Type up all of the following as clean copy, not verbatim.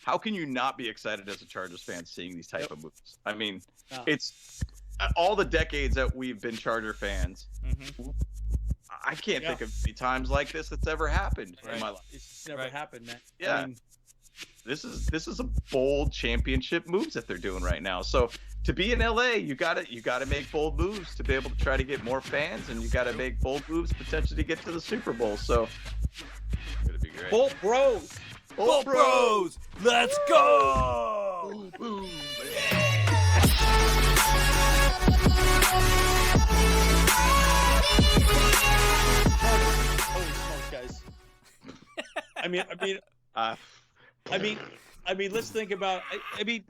how can you not be excited as a Chargers fan seeing these type of moves? I mean, No. it's all the decades that we've been Charger fans. Mm-hmm. I can't think of any times like this that's ever happened in my life. It's never happened, man. Yeah. I mean, This is a bold championship moves that they're doing right now. So to be in LA, you gotta make bold moves to be able to try to get more fans, and you gotta make bold moves potentially to get to the Super Bowl. So it's gonna be great. Bolt Bros. Bolt Bros, let's go! Boom, boom. Holy smokes, guys. I mean, let's think about. I mean,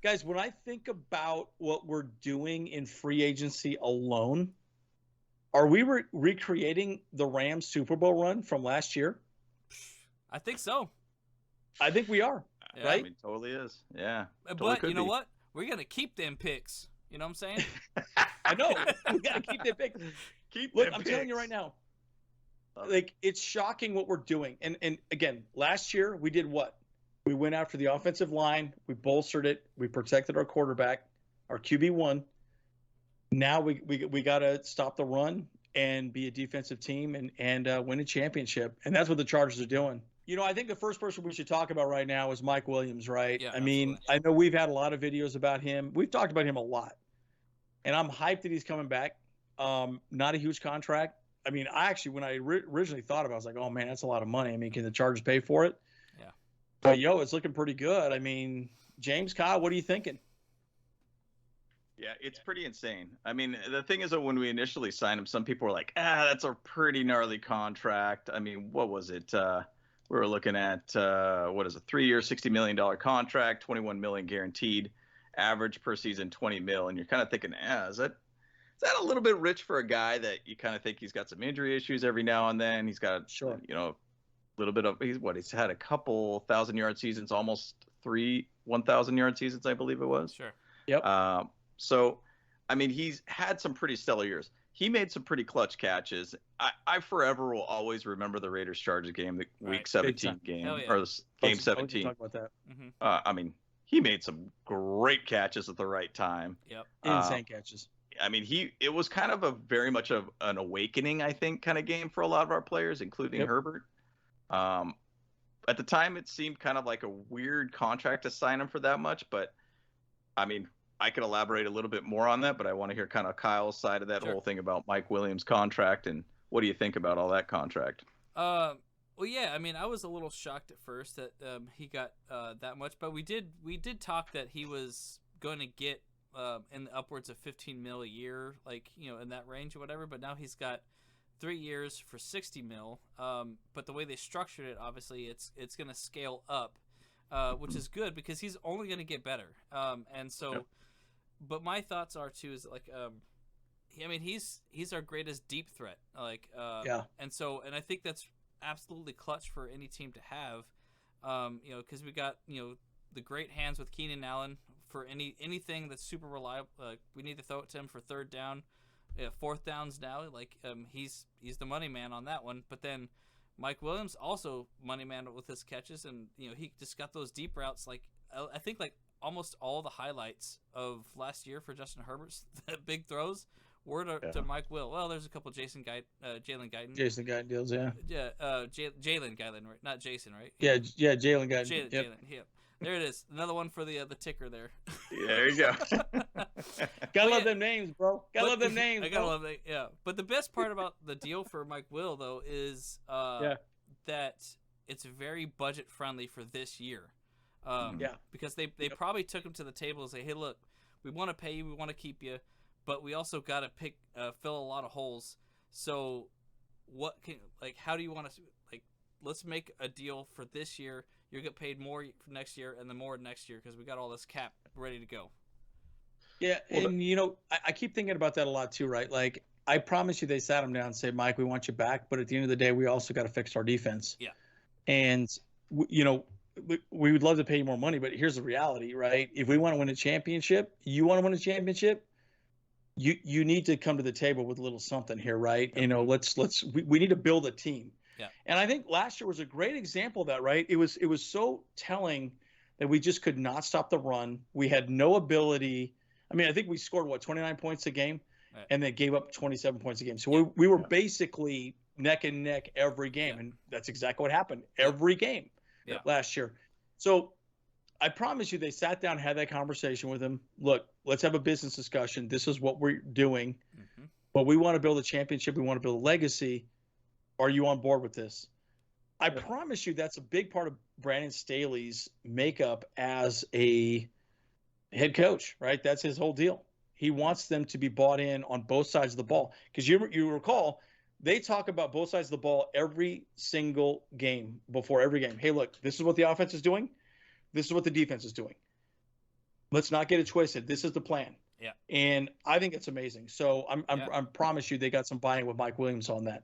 guys, when I think about what we're doing in free agency alone, are we recreating the Rams Super Bowl run from last year? I think so. I think we are. Yeah, right? I mean, totally is. Yeah. But Totally you know be. what? We're gonna keep them picks. You know what I'm saying? I know. We gotta keep that big. Look, I'm telling you right now. Like, it's shocking what we're doing. And again, last year we did what? We went after the offensive line. We bolstered it. We protected our quarterback, our QB1. Now we got to stop the run and be a defensive team and win a championship. And that's what the Chargers are doing. You know, I think the first person we should talk about right now is Mike Williams, right? Yeah, I mean, absolutely. I know we've had a lot of videos about him. We've talked about him a lot. And I'm hyped that he's coming back. Not a huge contract. I mean, when I originally thought about it, I was like, oh, man, that's a lot of money. I mean, can the Chargers pay for it? Yeah. But, it's looking pretty good. I mean, James, Kyle, what are you thinking? Yeah, it's pretty insane. I mean, the thing is that when we initially signed him, some people were like, that's a pretty gnarly contract. I mean, what was it? We were looking at, 3-year, $60 million contract, $21 million guaranteed, average per season, $20 million. And you're kind of thinking, is that a little bit rich for a guy that you kind of think he's got some injury issues every now and then? He's got, a little bit of, he's had a couple 1,000-yard seasons, almost 3 1,000-yard seasons, I believe it was. Sure. Yep. So, I mean, he's had some pretty stellar years. He made some pretty clutch catches. I forever will always remember the Raiders-Chargers game, the Week 17 game, Hell yeah. or Game 17. Talk about that. Mm-hmm. I mean, he made some great catches at the right time. Yep. Insane catches. I mean, it was kind of a very much of an awakening, I think, kind of game for a lot of our players, including Herbert. At the time, it seemed kind of like a weird contract to sign him for that much, but I mean, I could elaborate a little bit more on that, but I want to hear kind of Kyle's side of that whole thing about Mike Williams' contract, and what do you think about all that contract? Well, yeah. I mean, I was a little shocked at first that he got that much, but we did talk that he was going to get in the upwards of $15 million a year, like in that range or whatever. But now he's got 3 years for $60 million. But the way they structured it, obviously, it's going to scale up, which is good because he's only going to get better. And so. Yep. But my thoughts are too is like, I mean, he's our greatest deep threat, like, and I think that's absolutely clutch for any team to have, because we got the great hands with Keenan Allen for anything that's super reliable. We need to throw it to him for third down, fourth downs now. Like, he's the money man on that one. But then Mike Williams also money man with his catches, and he just got those deep routes. Like, I think like. Almost all the highlights of last year for Justin Herbert's big throws were to Mike Will. Well, there's a couple Jalen Guyton. Jason Guyton deals, yeah. Yeah, Jalen Guyton, right? Not Jason, right? Yeah, Jalen Guyton. Jalen, yep. There it is. Another one for the ticker there. Yeah, there you go. Gotta love them names, bro. Gotta love them names. I gotta love that. Yeah, but the best part about the deal for Mike Will though is that it's very budget friendly for this year. Because they probably took him to the table and say, hey, look, we want to pay you, we want to keep you, but we also got to fill a lot of holes. So how do you want to, let's make a deal for this year. You'll get paid more for next year and then more next year because we got all this cap ready to go. Yeah, and I keep thinking about that a lot too, right? Like, I promise you they sat him down and said, Mike, we want you back, but at the end of the day, we also got to fix our defense. Yeah. And, we would love to pay you more money, but here's the reality, right? If we want to win a championship, you want to win a championship, you need to come to the table with a little something here, right? We need to build a team. Yeah. And I think last year was a great example of that, right? It was so telling that we just could not stop the run. We had no ability. I mean, I think we scored 29 points a game, right. and then gave up 27 points a game. So we were basically neck and neck every game, and that's exactly what happened every game last year. So I promise you, they sat down, had that conversation with him. Look, let's have a business discussion. This is what we're doing, but we want to build a championship. We want to build a legacy. Are you on board with this? I promise you, that's a big part of Brandon Staley's makeup as a head coach, right? That's his whole deal. He wants them to be bought in on both sides of the ball. Because you recall, they talk about both sides of the ball every single game, before every game. Hey, look, this is what the offense is doing. This is what the defense is doing. Let's not get it twisted. This is the plan. Yeah. And I think it's amazing. So I promise you, they got some buy-in with Mike Williams on that.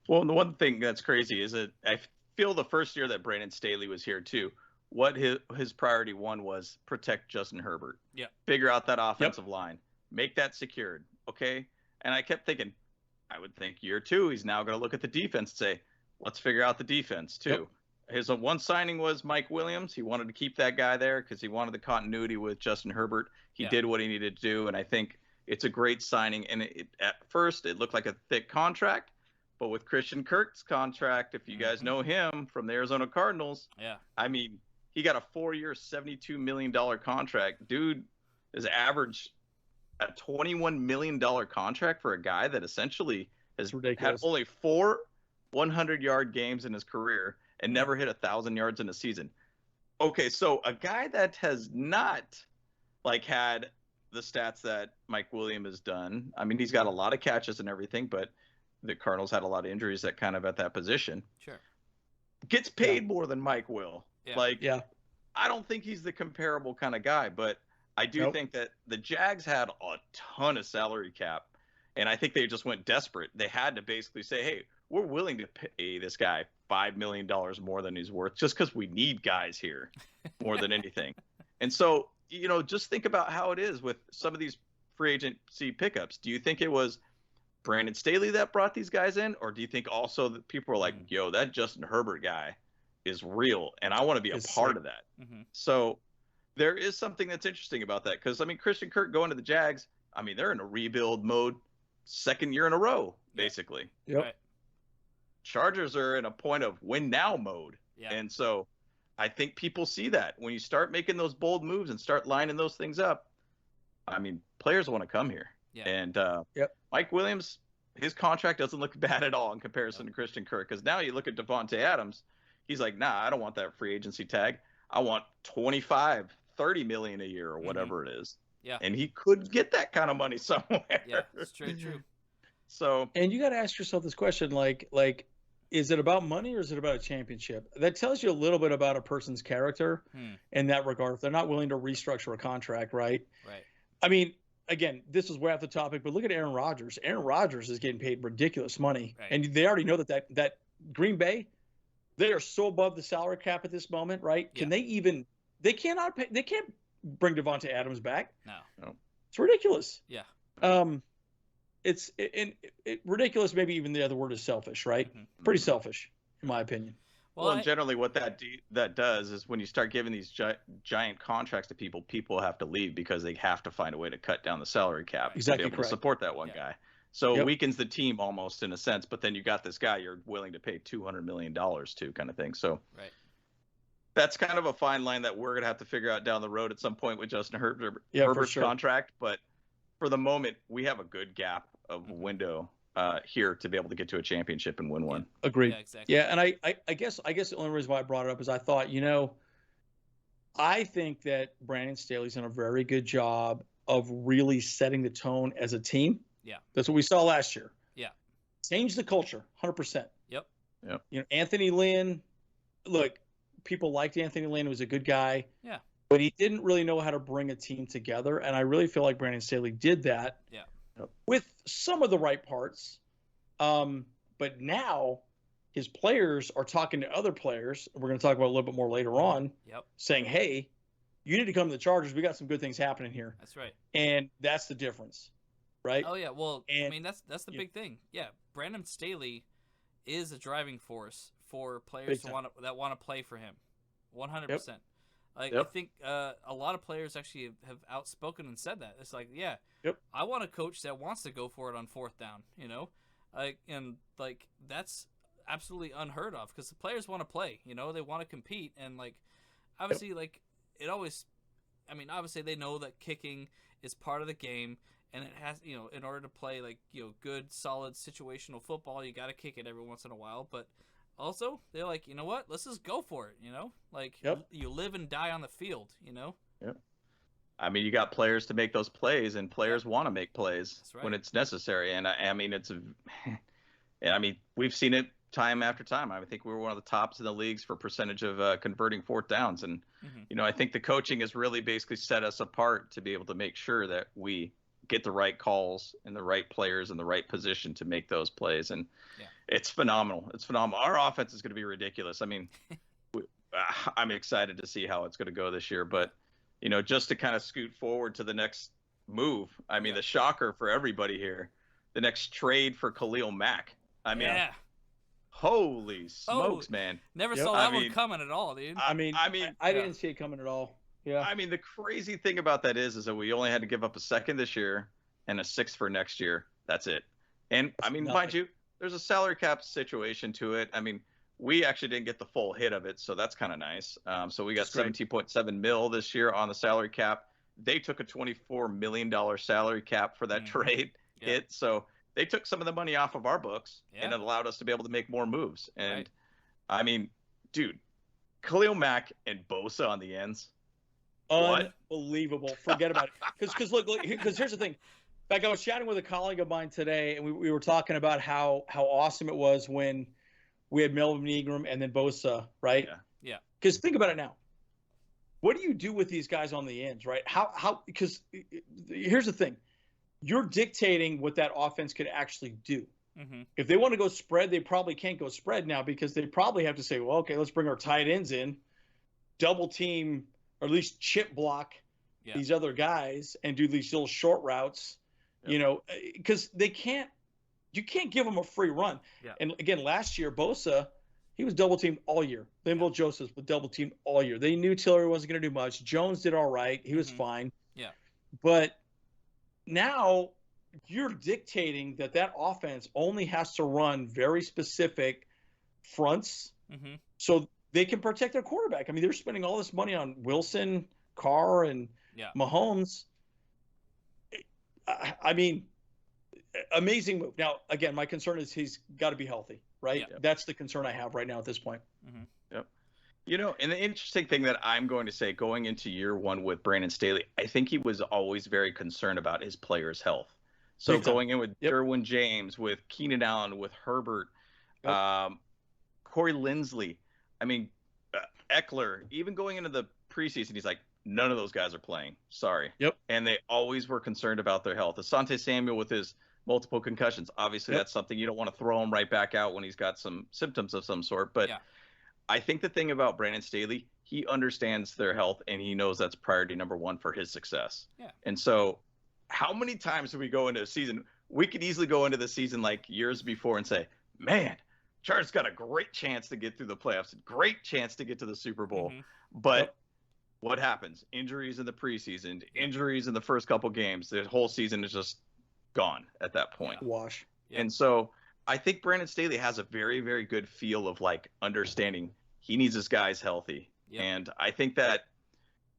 Well, the one thing that's crazy is that I feel the first year that Brandon Staley was here too, what his priority one was protect Justin Herbert. Yeah. Figure out that offensive line. Make that secured. Okay. And I kept thinking, I would think year two, he's now going to look at the defense and say, let's figure out the defense too. Yep. His one signing was Mike Williams. He wanted to keep that guy there because he wanted the continuity with Justin Herbert. He did what he needed to do. And I think it's a great signing. And at first it looked like a thick contract, but with Christian Kirk's contract, if you guys know him from the Arizona Cardinals, I mean, he got a 4-year, $72 million contract. Dude is average a $21 million contract for a guy that essentially has had only 4 100-yard games in his career and never hit 1,000 yards in a season. Okay, so a guy that has not had the stats that Mike Williams has done. I mean, he's got a lot of catches and everything, but the Cardinals had a lot of injuries that kind of at that position. Sure. Gets paid more than Mike will. I don't think he's the comparable kind of guy, but I do think that the Jags had a ton of salary cap, and I think they just went desperate. They had to basically say, hey, we're willing to pay this guy $5 million more than he's worth just because we need guys here more than anything. And so, just think about how it is with some of these free agency pickups. Do you think it was Brandon Staley that brought these guys in, or do you think also that people are like, yo, that Justin Herbert guy is real, and I want to be a part of that? So there is something that's interesting about that, because, I mean, Christian Kirk going to the Jags, I mean, they're in a rebuild mode 2nd year in a row, basically. Yep. Chargers are in a point of win now mode. And so I think people see that when you start making those bold moves and start lining those things up. I mean, players want to come here. And Mike Williams, his contract doesn't look bad at all in comparison to Christian Kirk, because now you look at Devontae Adams, he's like, nah, I don't want that free agency tag. I want 25, 30 million a year or whatever it is. And he could get that kind of money somewhere. It's true. So, and you got to ask yourself this question, like, is it about money or is it about a championship? That tells you a little bit about a person's character in that regard. If they're not willing to restructure a contract, right? I mean, again, this is way off the topic, but look at Aaron Rodgers. Aaron Rodgers is getting paid ridiculous money. And they already know that Green Bay, they are so above the salary cap at this moment, right? Can they can't bring Devontae Adams back. No. It's ridiculous. It's ridiculous. Maybe even the other word is selfish, right? Pretty selfish, in my opinion. Well, and generally what that does is when you start giving these giant contracts to people have to leave because they have to find a way to cut down the salary cap to be able to support that one guy. So it weakens the team almost in a sense, but then you got this guy you're willing to pay $200 million to, kind of thing. So that's kind of a fine line that we're going to have to figure out down the road at some point with Justin Herbert's contract. But for the moment, we have a good gap of window here to be able to get to a championship and win one. Agreed. Yeah, exactly. And I guess the only reason why I brought it up is I thought, I think that Brandon Staley's done a very good job of really setting the tone as a team. That's what we saw last year. Change the culture, 100%. Anthony Lynn, look, people liked Anthony Lynn. He was a good guy. But he didn't really know how to bring a team together. And I really feel like Brandon Staley did that with some of the right parts. But now his players are talking to other players. We're going to talk about a little bit more later on, saying, hey, you need to come to the Chargers. We got some good things happening here. That's right. And that's the difference, right? Oh, yeah. Well, I mean, that's the big thing. Yeah, Brandon Staley is a driving force for players that want to play for him. 100%. I think a lot of players actually have outspoken and said that. It's like, I want a coach that wants to go for it on fourth down, and that's absolutely unheard of because the players want to play, they want to compete. And obviously it always, obviously they know that kicking is part of the game and it has, in order to play good, solid situational football, you got to kick it every once in a while. But also, they're like, you know what? Let's just go for it. You live and die on the field. Yep. You got players to make those plays, and players want to make plays when it's necessary. And we've seen it time after time. I think we were one of the tops in the leagues for percentage of converting fourth downs. And I think the coaching has really basically set us apart to be able to make sure that we get the right calls and the right players in the right position to make those plays. And it's phenomenal. It's phenomenal. Our offense is going to be ridiculous. I'm excited to see how it's going to go this year. But, just to kind of scoot forward to the next move, the shocker for everybody here, the next trade for Khalil Mack. Holy smokes, man. Never saw that one coming at all, dude. I didn't see it coming at all. Yeah. The crazy thing about that is that we only had to give up a second this year and a sixth for next year. That's it. And mind you, there's a salary cap situation to it. We actually didn't get the full hit of it, so that's kind of nice. So we got $17.7 million this year on the salary cap. They took a $24 million salary cap for that trade hit. So they took some of the money off of our books and it allowed us to be able to make more moves. And dude, Khalil Mack and Bosa on the ends. Unbelievable. Forget about it. Because here's the thing. In fact, I was chatting with a colleague of mine today, and we were talking about how awesome it was when we had Melvin Ingram and then Bosa, right? Yeah. Because think about it now. What do you do with these guys on the ends, right? Because here's the thing. You're dictating what that offense could actually do. Mm-hmm. If they want to go spread, they probably can't go spread now because they probably have to say, well, okay, let's bring our tight ends in, double team, or at least chip block these other guys and do these little short routes, because you can't give them a free run. Yeah. And again, last year, Bosa, he was double teamed all year. Linval Joseph was double teamed all year. They knew Tillery wasn't going to do much. Jones did all right. He was fine. Yeah. But now you're dictating that offense only has to run very specific fronts. Mm-hmm. So they can protect their quarterback. They're spending all this money on Wilson, Carr, and Mahomes. Amazing move. Now, again, my concern is he's got to be healthy, right? Yeah. That's the concern I have right now at this point. Mm-hmm. Yep. And the interesting thing that I'm going to say going into year one with Brandon Staley, I think he was always very concerned about his players' health. So going in with Derwin James, with Keenan Allen, with Herbert, Corey Linsley, Eckler, even going into the preseason, he's like, none of those guys are playing. Sorry. Yep. And they always were concerned about their health. Asante Samuel with his multiple concussions. Obviously, that's something you don't want to throw him right back out when he's got some symptoms of some sort. But I think the thing about Brandon Staley, he understands their health and he knows that's priority number one for his success. Yeah. And so how many times do we go into a season? We could easily go into the season like years before and say, man, Chargers got a great chance to get through the playoffs, great chance to get to the Super Bowl. Mm-hmm. But what happens? Injuries in the preseason, injuries in the first couple games. The whole season is just gone at that point. Wash. And so I think Brandon Staley has a very, very good feel of understanding he needs his guys healthy. Yep. And I think that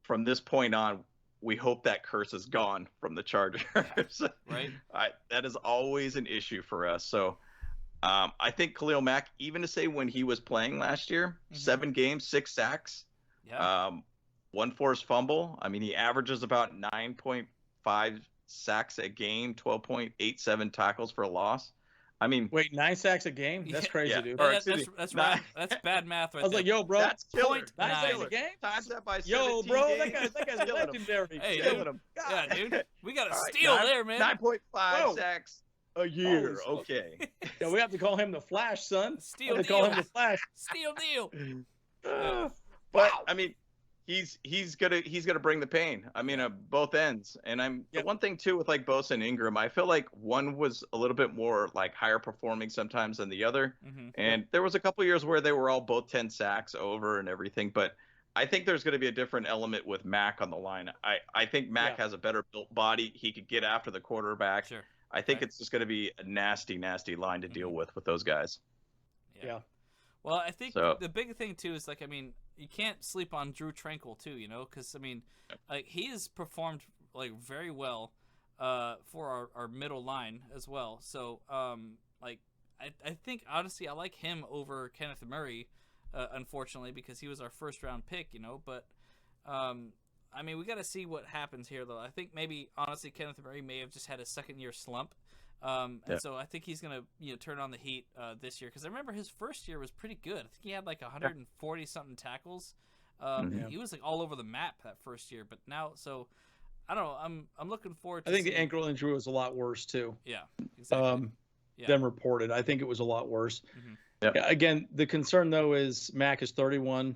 from this point on, we hope that curse is gone from the Chargers. Right. That is always an issue for us. So I think Khalil Mack, even to say when he was playing last year, 7 games, 6 sacks, 1 forced fumble. He averages about 9.5 sacks a game, 12.87 tackles for a loss. Wait, 9 sacks a game? That's crazy, dude. That's right. That's bad math right there. I was like, yo, bro. That's killer. 9 sacks a game? Times that by 17 yo, bro, games. that guy's legendary. Hey, dude. Yeah, dude. We got to steal there, man. 9.5 sacks a year. Okay. Yeah, we have to call him the Flash, son. Steal deal. Call him the Flash. Steal deal. But, he's gonna bring the pain. I mean, both ends. And the one thing too with like Bosa and Ingram, I feel like one was a little bit more like higher performing sometimes than the other. Mm-hmm. And there was a couple years where they were all both 10 sacks over and everything. But I think there's going to be a different element with Mack on the line. I think Mack has a better built body. He could get after the quarterback. Sure. I think it's just going to be a nasty line to deal with those guys. Yeah. Well, I think the big thing too is like, I mean, you can't sleep on Drew Tranquil too, you know, because I mean, like he has performed like very well for our middle line as well. So like I think honestly I like him over Kenneth Murray, unfortunately, because he was our first round pick, you know. But I mean, we got to see what happens here though. I think maybe honestly Kenneth Murray may have just had a second year slump. And so I think he's gonna turn on the heat this year, because I remember his first year was pretty good. I think he had like 140 something tackles. He was like all over the map that first year. But now, so I don't know. I'm looking forward to. I think the ankle injury was a lot worse too. Yeah, exactly. Than reported. I think it was a lot worse. Mm-hmm. Yeah, again, the concern though is Mack is 31.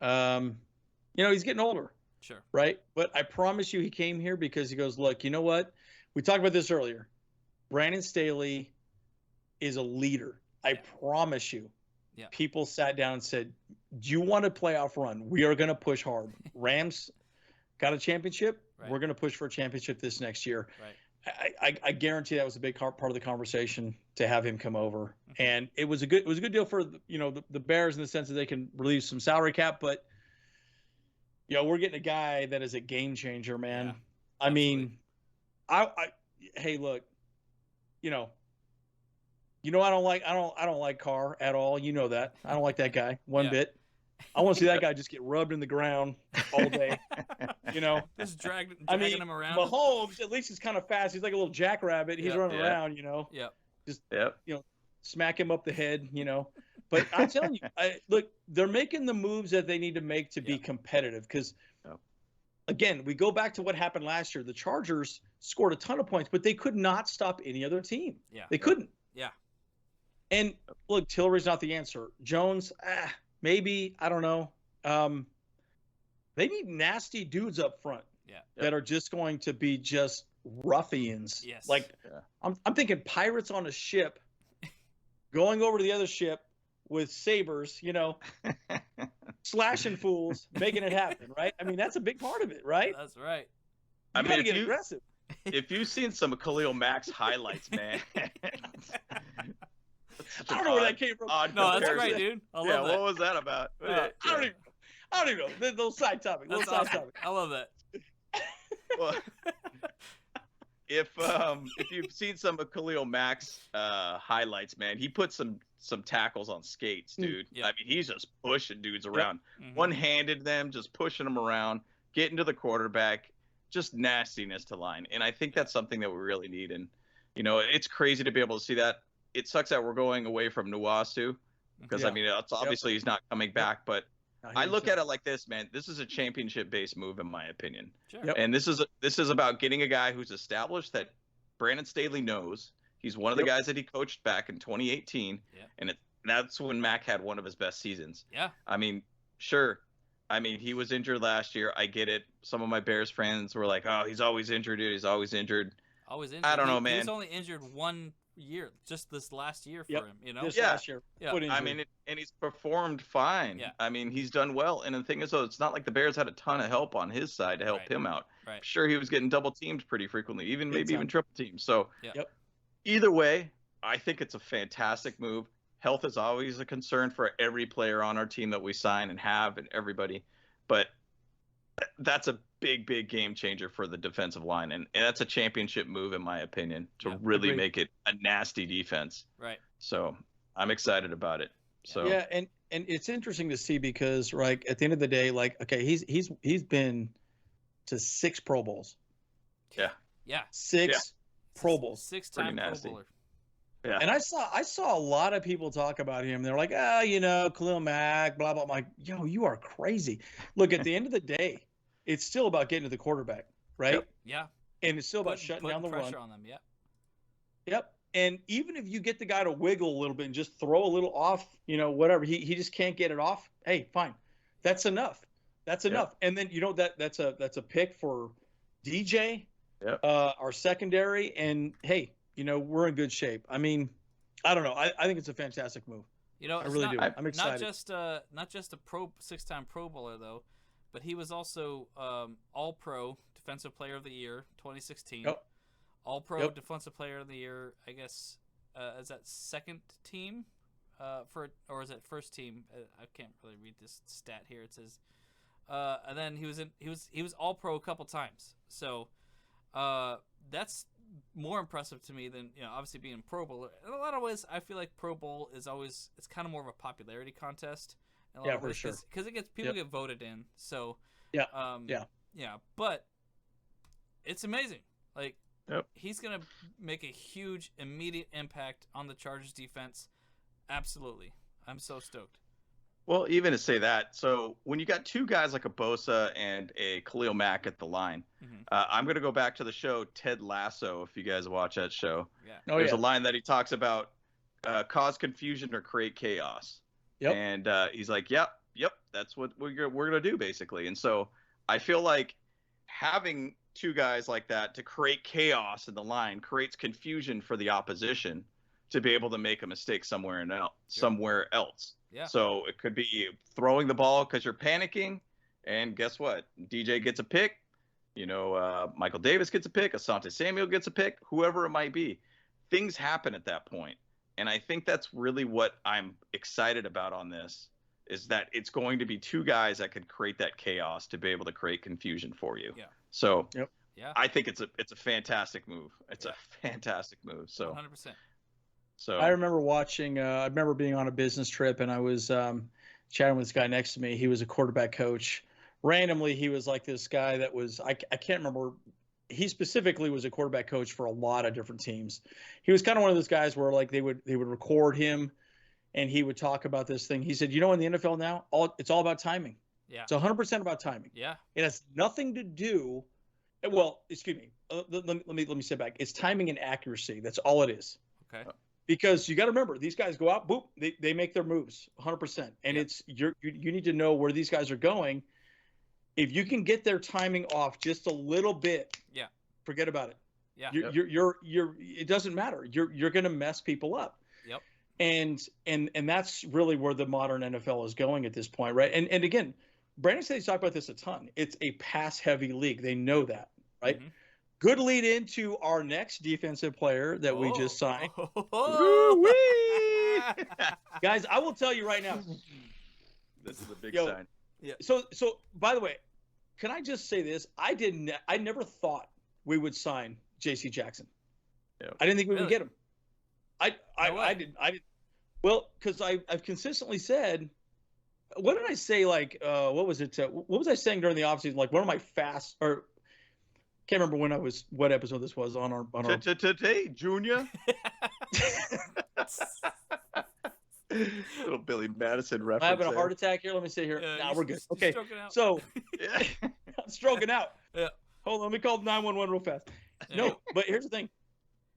He's getting older. Sure. Right, but I promise you, he came here because he goes, look, you know what? We talked about this earlier. Brandon Staley is a leader. I promise you. Yeah. People sat down and said, do you want a playoff run? We are going to push hard. Rams got a championship. Right. We're going to push for a championship this next year. Right. I guarantee that was a big part of the conversation to have him come over. Mm-hmm. And it was a good deal for the Bears in the sense that they can relieve some salary cap, but we're getting a guy that is a game changer, man. Yeah, I mean, hey, look, I don't like Carr at all. You know that. I don't like that guy one bit. I want to see that guy just get rubbed in the ground all day. Just dragging him around. Mahomes, at least he's kind of fast. He's like a little jackrabbit. He's running around, Just smack him up the head, But I'm telling you, look, they're making the moves that they need to make to be competitive. Because, again, we go back to what happened last year. The Chargers scored a ton of points, but they could not stop any other team. Yeah. They couldn't. Yeah. And, look, Tillery's not the answer. Jones, maybe, I don't know. They need nasty dudes up front that are just going to be just ruffians. Yes. Like, I'm thinking pirates on a ship going over to the other ship with sabers, slashing fools, making it happen, right? I mean, that's a big part of it, right? That's right. You gotta get aggressive. If you've seen some of Khalil Mack's highlights, man. I don't know where that came from. No, that's great, dude. I love that. What was that about? I don't even know. Little side topic. I love that. Well, if you've seen some of Khalil Mack's highlights, man, he put some tackles on skates, dude. Yeah. I mean, he's just pushing dudes around, one-handed them, just pushing them around, getting to the quarterback, just nastiness to line. And I think that's something that we really need. And it's crazy to be able to see that. It sucks that we're going away from Nuwasu, because I mean, it's obviously he's not coming back, but I look at it like this, man. This is a championship-based move, in my opinion. Sure. And this is about getting a guy who's established, that Brandon Staley knows. He's one of the guys that he coached back in 2018, and that's when Mack had one of his best seasons. Yeah. I mean, sure. I mean, he was injured last year. I get it. Some of my Bears friends were like, "Oh, he's always injured, dude. He's always injured." Always injured. I don't know, man. He was only injured 1 year, just this last year for him, This last year. Yeah. I mean, and he's performed fine. Yeah. I mean, he's done well. And the thing is, though, it's not like the Bears had a ton of help on his side to help him out. Right. Sure, he was getting double teamed pretty frequently, even triple teamed. So Yeah. Either way, I think it's a fantastic move. Health is always a concern for every player on our team that we sign and have, and everybody. But that's a big, big game changer for the defensive line. And that's a championship move, in my opinion, to really make it a nasty defense. Right. So I'm excited about it. So yeah, and it's interesting to see because, right, at the end of the day, like, okay, he's been to 6 Pro Bowls. Yeah. Yeah. 6 Pro Bowls. 6-time Pro Bowler. Yeah. And I saw a lot of people talk about him. They're like, Khalil Mack, blah, blah. I'm like, yo, you are crazy. Look, at the end of the day, it's still about getting to the quarterback, right? Yep. Yeah. And it's still about shutting down the run. Pressure on them, Yep. And even if you get the guy to wiggle a little bit and just throw a little off, whatever, he just can't get it off. Hey, fine. That's enough. That's enough. And then that's a pick for DJ, our secondary, and hey, we're in good shape. I mean, I don't know. I think it's a fantastic move. I really do. I'm excited. Not just a six-time Pro Bowler though, but he was also All-Pro Defensive Player of the Year 2016. Yep. All-Pro Defensive Player of the Year. I guess is that second team or is it first team? I can't really read this stat here. It says, and then he was All-Pro a couple times. So that's more impressive to me than obviously being Pro Bowl. In a lot of ways, I feel like Pro Bowl is always kind of more of a popularity contest. For sure. Because it gets people get voted in. So but it's amazing. Like he's gonna make a huge immediate impact on the Chargers defense. Absolutely, I'm so stoked. Well, even to say that, so when you got two guys like a Bosa and a Khalil Mack at the line, I'm going to go back to the show Ted Lasso, if you guys watch that show. Yeah. There's a line that he talks about, cause confusion or create chaos. Yep. And he's like, yep, that's what we're going to do, basically. And so I feel like having two guys like that to create chaos in the line creates confusion for the opposition to be able to make a mistake somewhere else. Yeah. So it could be throwing the ball because you're panicking, and guess what? DJ gets a pick. Michael Davis gets a pick. Asante Samuel gets a pick. Whoever it might be, things happen at that point, and I think that's really what I'm excited about on this. Is that it's going to be two guys that could create that chaos to be able to create confusion for you. Yeah. So yeah, I think it's a fantastic move. It's a fantastic move. So 100%. So I remember watching. I remember being on a business trip, and I was chatting with this guy next to me. He was a quarterback coach. Randomly, he was like this guy that was I can't remember. He specifically was a quarterback coach for a lot of different teams. He was kind of one of those guys where like they would record him, and he would talk about this thing. He said, in the NFL now, it's all about timing. Yeah, it's 100% about timing. Yeah, it has nothing to do. Well, excuse me. Let me step back. It's timing and accuracy. That's all it is. Okay. Because you got to remember, these guys go out, boop, they make their moves 100%. And it's you need to know where these guys are going. If you can get their timing off just a little bit, forget about it. Yeah. You're it doesn't matter. You're going to mess people up. Yep. And that's really where the modern NFL is going at this point, right? And again, Brandon said he's talked about this a ton. It's a pass heavy league. They know that, right? Mm-hmm. Good lead into our next defensive player that we just signed. Guys, I will tell you right now. This is a big sign. Yeah. So by the way, can I just say this? I never thought we would sign J.C. Jackson. Yep. I didn't think we would get him. I didn't. Well, because I've consistently said, what did I say? Like, what was it? What was I saying during the offseason? Like one of my can't remember what episode this was on our today, Junior. Little Billy Madison reference. I'm having a heart attack here. Let me see here. Nah, we're good. Okay, so I'm stroking out. Yeah. Hold on, let me call 911 real fast. No, but here's the thing.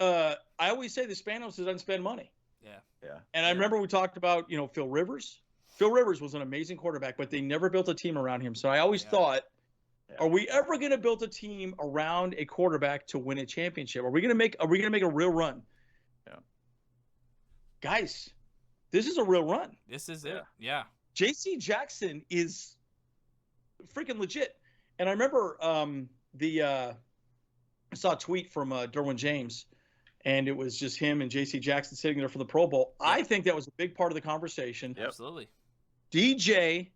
I always say the Spanos doesn't spend money. Yeah. And I remember we talked about Phil Rivers. Phil Rivers was an amazing quarterback, but they never built a team around him. So I always thought, are we ever going to build a team around a quarterback to win a championship? Are we going to make a real run? Yeah. Guys, this is a real run. This is it. Yeah. J.C. Jackson is freaking legit. And I remember I saw a tweet from Derwin James, and it was just him and J.C. Jackson sitting there for the Pro Bowl. Yep. I think that was a big part of the conversation. Yep. Absolutely. DJ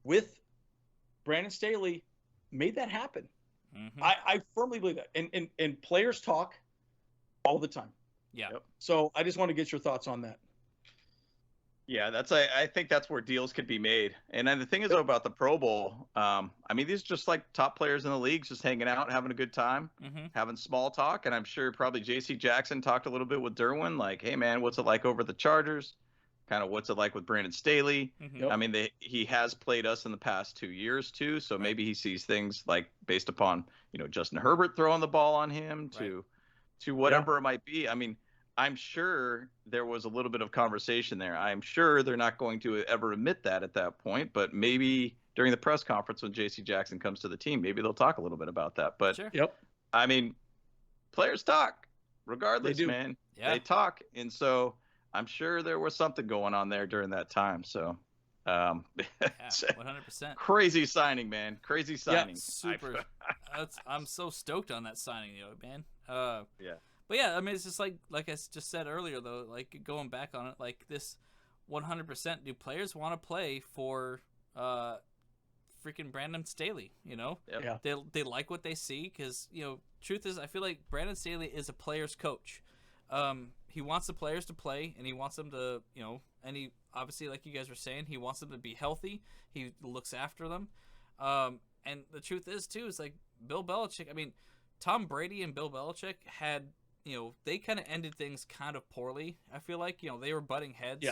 with Brandon Staley made that happen. Mm-hmm. I firmly believe that. And players talk all the time. Yeah. Yep. So I just want to get your thoughts on that. Yeah, I think that's where deals could be made. And then the thing is about the Pro Bowl, I mean, these are just like top players in the league, just hanging out, having a good time, having small talk. And I'm sure probably J.C. Jackson talked a little bit with Derwin, like, hey, man, what's it like over the Chargers? Kind of what's it like with Brandon Staley? Mm-hmm. I mean, he has played us in the past 2 years, too. So maybe he sees things like based upon, Justin Herbert throwing the ball on him to whatever it might be. I mean, I'm sure there was a little bit of conversation there. I'm sure they're not going to ever admit that at that point, but maybe during the press conference when J.C. Jackson comes to the team, maybe they'll talk a little bit about that. But Sure. Yep. I mean, players talk regardless, They do. man. Yeah. They talk, and so I'm sure there was something going on there during that time. So, Yeah, 100%. crazy signing, man. Crazy signing. Super. I'm so stoked on that signing, man. Yeah. But yeah, I mean, it's just like I just said earlier, though, like going back on it, like this 100%, do players want to play for freaking Brandon Staley, Yep. Yeah. They like what they see because, truth is, I feel like Brandon Staley is a player's coach. He wants the players to play, and he wants them to, and he obviously, like you guys were saying, he wants them to be healthy. He looks after them. And the truth is, too, is like Bill Belichick. I mean, Tom Brady and Bill Belichick had, they kind of ended things kind of poorly. I feel like, they were butting heads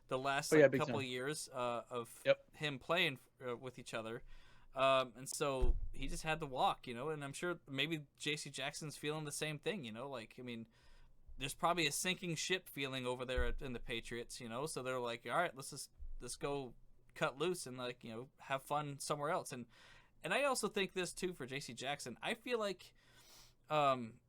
the last couple of years of him playing with each other. And so he just had to walk, and I'm sure maybe J.C. Jackson's feeling the same thing, like, I mean, there's probably a sinking ship feeling over there in the Patriots, so they're like, all right, let's go cut loose and like, have fun somewhere else. And I also think this too for J.C. Jackson. I feel like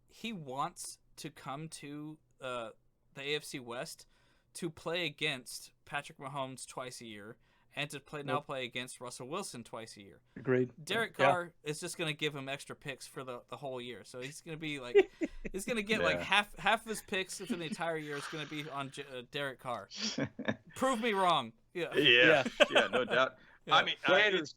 he wants to come to the AFC West to play against Patrick Mahomes twice a year and to play against Russell Wilson twice a year. Agreed. Derek Carr is just going to give him extra picks for the whole year. So he's going to be like, he's going to get like half of his picks for the entire year is going to be on Derek Carr. Prove me wrong. Yeah, no doubt. Yeah. I mean, Raiders.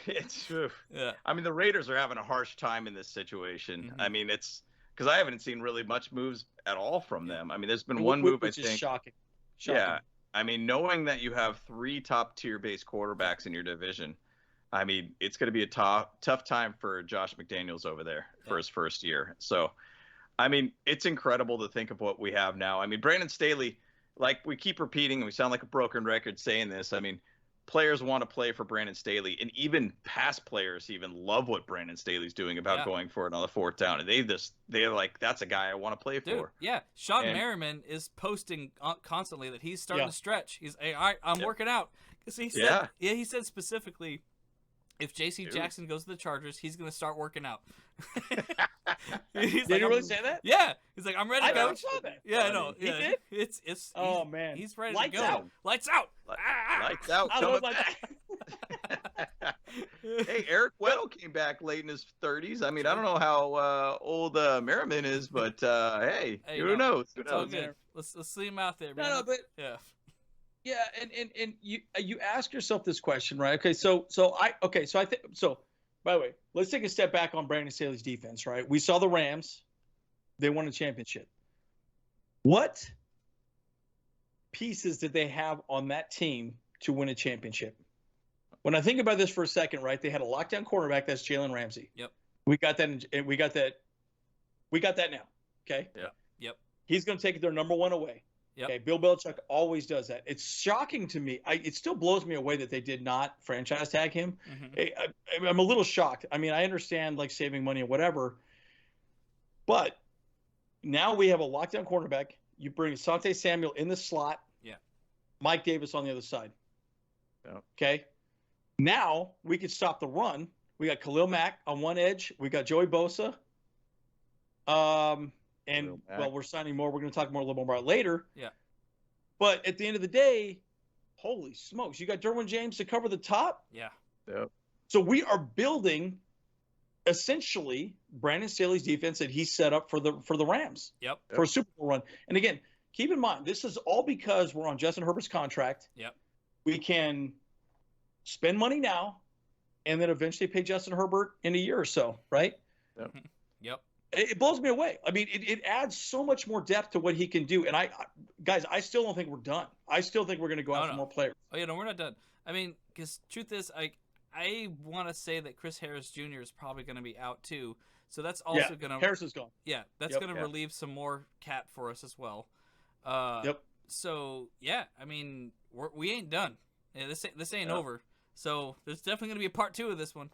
it's true. Yeah. I mean, the Raiders are having a harsh time in this situation. Mm-hmm. I mean, it's because I haven't seen really much moves at all from them. I mean, there's been one move, which I think. Is shocking. Yeah. I mean, knowing that you have 3 top-tier base quarterbacks in your division, I mean, it's going to be a tough time for Josh McDaniels over there for his first year. So, I mean, it's incredible to think of what we have now. I mean, Brandon Staley, like we keep repeating, and we sound like a broken record saying this. I mean, players want to play for Brandon Staley, and even past players even love what Brandon Staley's doing about going for it on the 4th down. And they're like, that's a guy I want to play for. Yeah. Sean Merriman is posting constantly that he's starting to stretch. He's, hey, all right, I'm working out. Because he said specifically, if J.C. Jackson goes to the Chargers, he's going to start working out. Did he really say that? Yeah. He's like, I'm ready to go. I never saw that. Yeah, I know. He did? Oh, man. He's ready Lights to go. out. Lights out. Lights out. I love that. Hey, Eric Weddle came back late in his 30s. I mean, I don't know how old Merriman is, but hey, who knows? Who It's all knows? good. Let's see him out there, man. No, but yeah, and you ask yourself this question, right? Okay, so I think so. By the way, let's take a step back on Brandon Staley's defense, right? We saw the Rams; they won a championship. What pieces did they have on that team to win a championship? When I think about this for a second, right? They had a lockdown quarterback. That's Jalen Ramsey. Yep. We got that. We got that now. Okay. Yep. He's going to take their number 1 away. Yep. Okay. Bill Belichick always does that. It's shocking to me. It still blows me away that they did not franchise tag him. Mm-hmm. I'm a little shocked. I mean, I understand like saving money or whatever, but now we have a lockdown cornerback. You bring Asante Samuel in the slot. Yeah. Mike Davis on the other side. Yeah. Okay. Now we could stop the run. We got Khalil Mack on one edge. We got Joey Bosa. And we're signing more. We're going to talk more a little more about it later. Yeah. But at the end of the day, holy smokes, you got Derwin James to cover the top. Yeah. Yep. So we are building essentially Brandon Staley's defense that he set up for the Rams. Yep. For a Super Bowl run. And again, keep in mind, this is all because we're on Justin Herbert's contract. Yep. We can spend money now and then eventually pay Justin Herbert in a year or so, right? Yep. It blows me away. I mean, it adds so much more depth to what he can do. And I still don't think we're done. I still think we're going to go out for more players. Oh, yeah, no, we're not done. I mean, because truth is, I want to say that Chris Harris Jr. is probably going to be out too. So that's also going to Harris is gone. Yeah, that's going to relieve some more cap for us as well. So yeah, I mean, we ain't done. Yeah, this ain't over. So there's definitely going to be a part 2 of this one.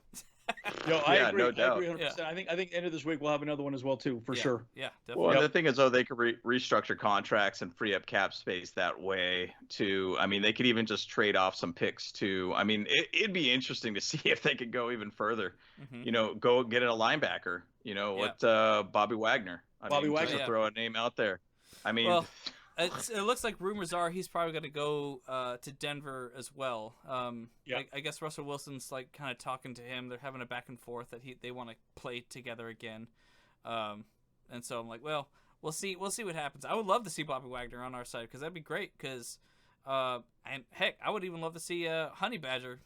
I Yeah, agree. no doubt. I agree 100%. I think end of this week we'll have another one as well too, for sure. Yeah, definitely. Well, the thing is, though, they could restructure contracts and free up cap space that way too. I mean, they could even just trade off some picks too. I mean, it'd be interesting to see if they could go even further. Mm-hmm. Go get a linebacker. What Bobby Wagner. Bobby Wagner. Just to throw a name out there. I mean, well, it looks like rumors are he's probably going to go to Denver as well. I guess Russell Wilson's like kind of talking to him. They're having a back and forth that they want to play together again. And so I'm like, well, we'll see what happens. I would love to see Bobby Wagner on our side because that'd be great. Because and heck, I would even love to see Honey Badger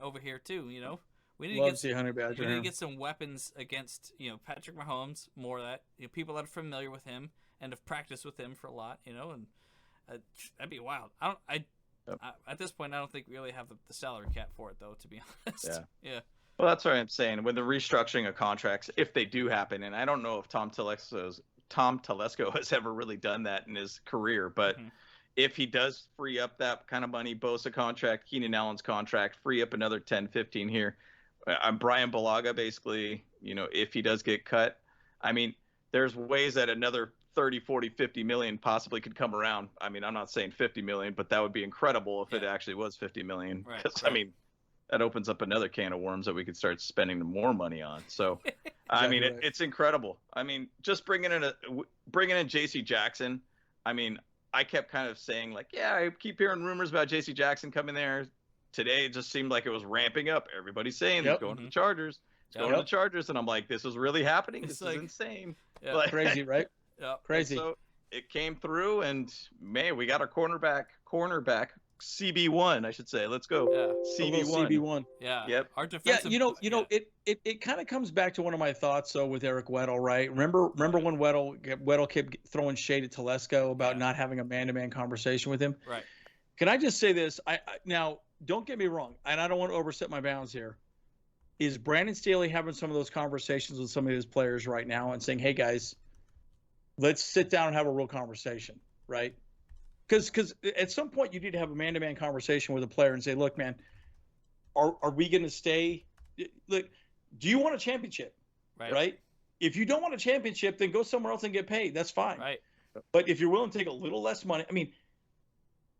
over here too. We need to see Honey Badger. We need to get some weapons against Patrick Mahomes. More of that. People that are familiar with him and have practiced with him for a lot. And that'd be wild. At this point, I don't think we really have the salary cap for it, though. To be honest. Yeah. Well, that's what I'm saying. When the restructuring of contracts, if they do happen, and I don't know if Tom Telesco has ever really done that in his career, but if he does free up that kind of money, Bosa contract, Keenan Allen's contract, free up another 10, 15 here, Brian Bulaga basically, if he does get cut, I mean, there's ways that another 30, 40, 50 million possibly could come around. I mean, I'm not saying 50 million, but that would be incredible if it actually was 50 million. Because, I mean, that opens up another can of worms that we could start spending more money on. So, I mean, it's incredible. I mean, just bringing in J.C. Jackson. I mean, I kept kind of saying like, yeah, I keep hearing rumors about J.C. Jackson coming there. Today, it just seemed like it was ramping up. Everybody's saying he's going to the Chargers. He's going to the Chargers. And I'm like, this is really happening. This is insane. Like, crazy, right? Crazy. So it came through, and man, we got our cornerback CB1, I should say. Let's go. CB1. Yeah. Yep. Our defensive. It kind of comes back to one of my thoughts though with Eric Weddle, right? Remember when Weddle kept throwing shade at Telesco about not having a man-to-man conversation with him? Right. Can I just say this? I now don't get me wrong, and I don't want to overstep my bounds here. Is Brandon Staley having some of those conversations with some of his players right now and saying, "Hey guys, let's sit down and have a real conversation," right? Because at some point you need to have a man-to-man conversation with a player and say, look, man, are we going to stay? Look, do you want a championship? Right? If you don't want a championship, then go somewhere else and get paid. That's fine. Right. But if you're willing to take a little less money, I mean,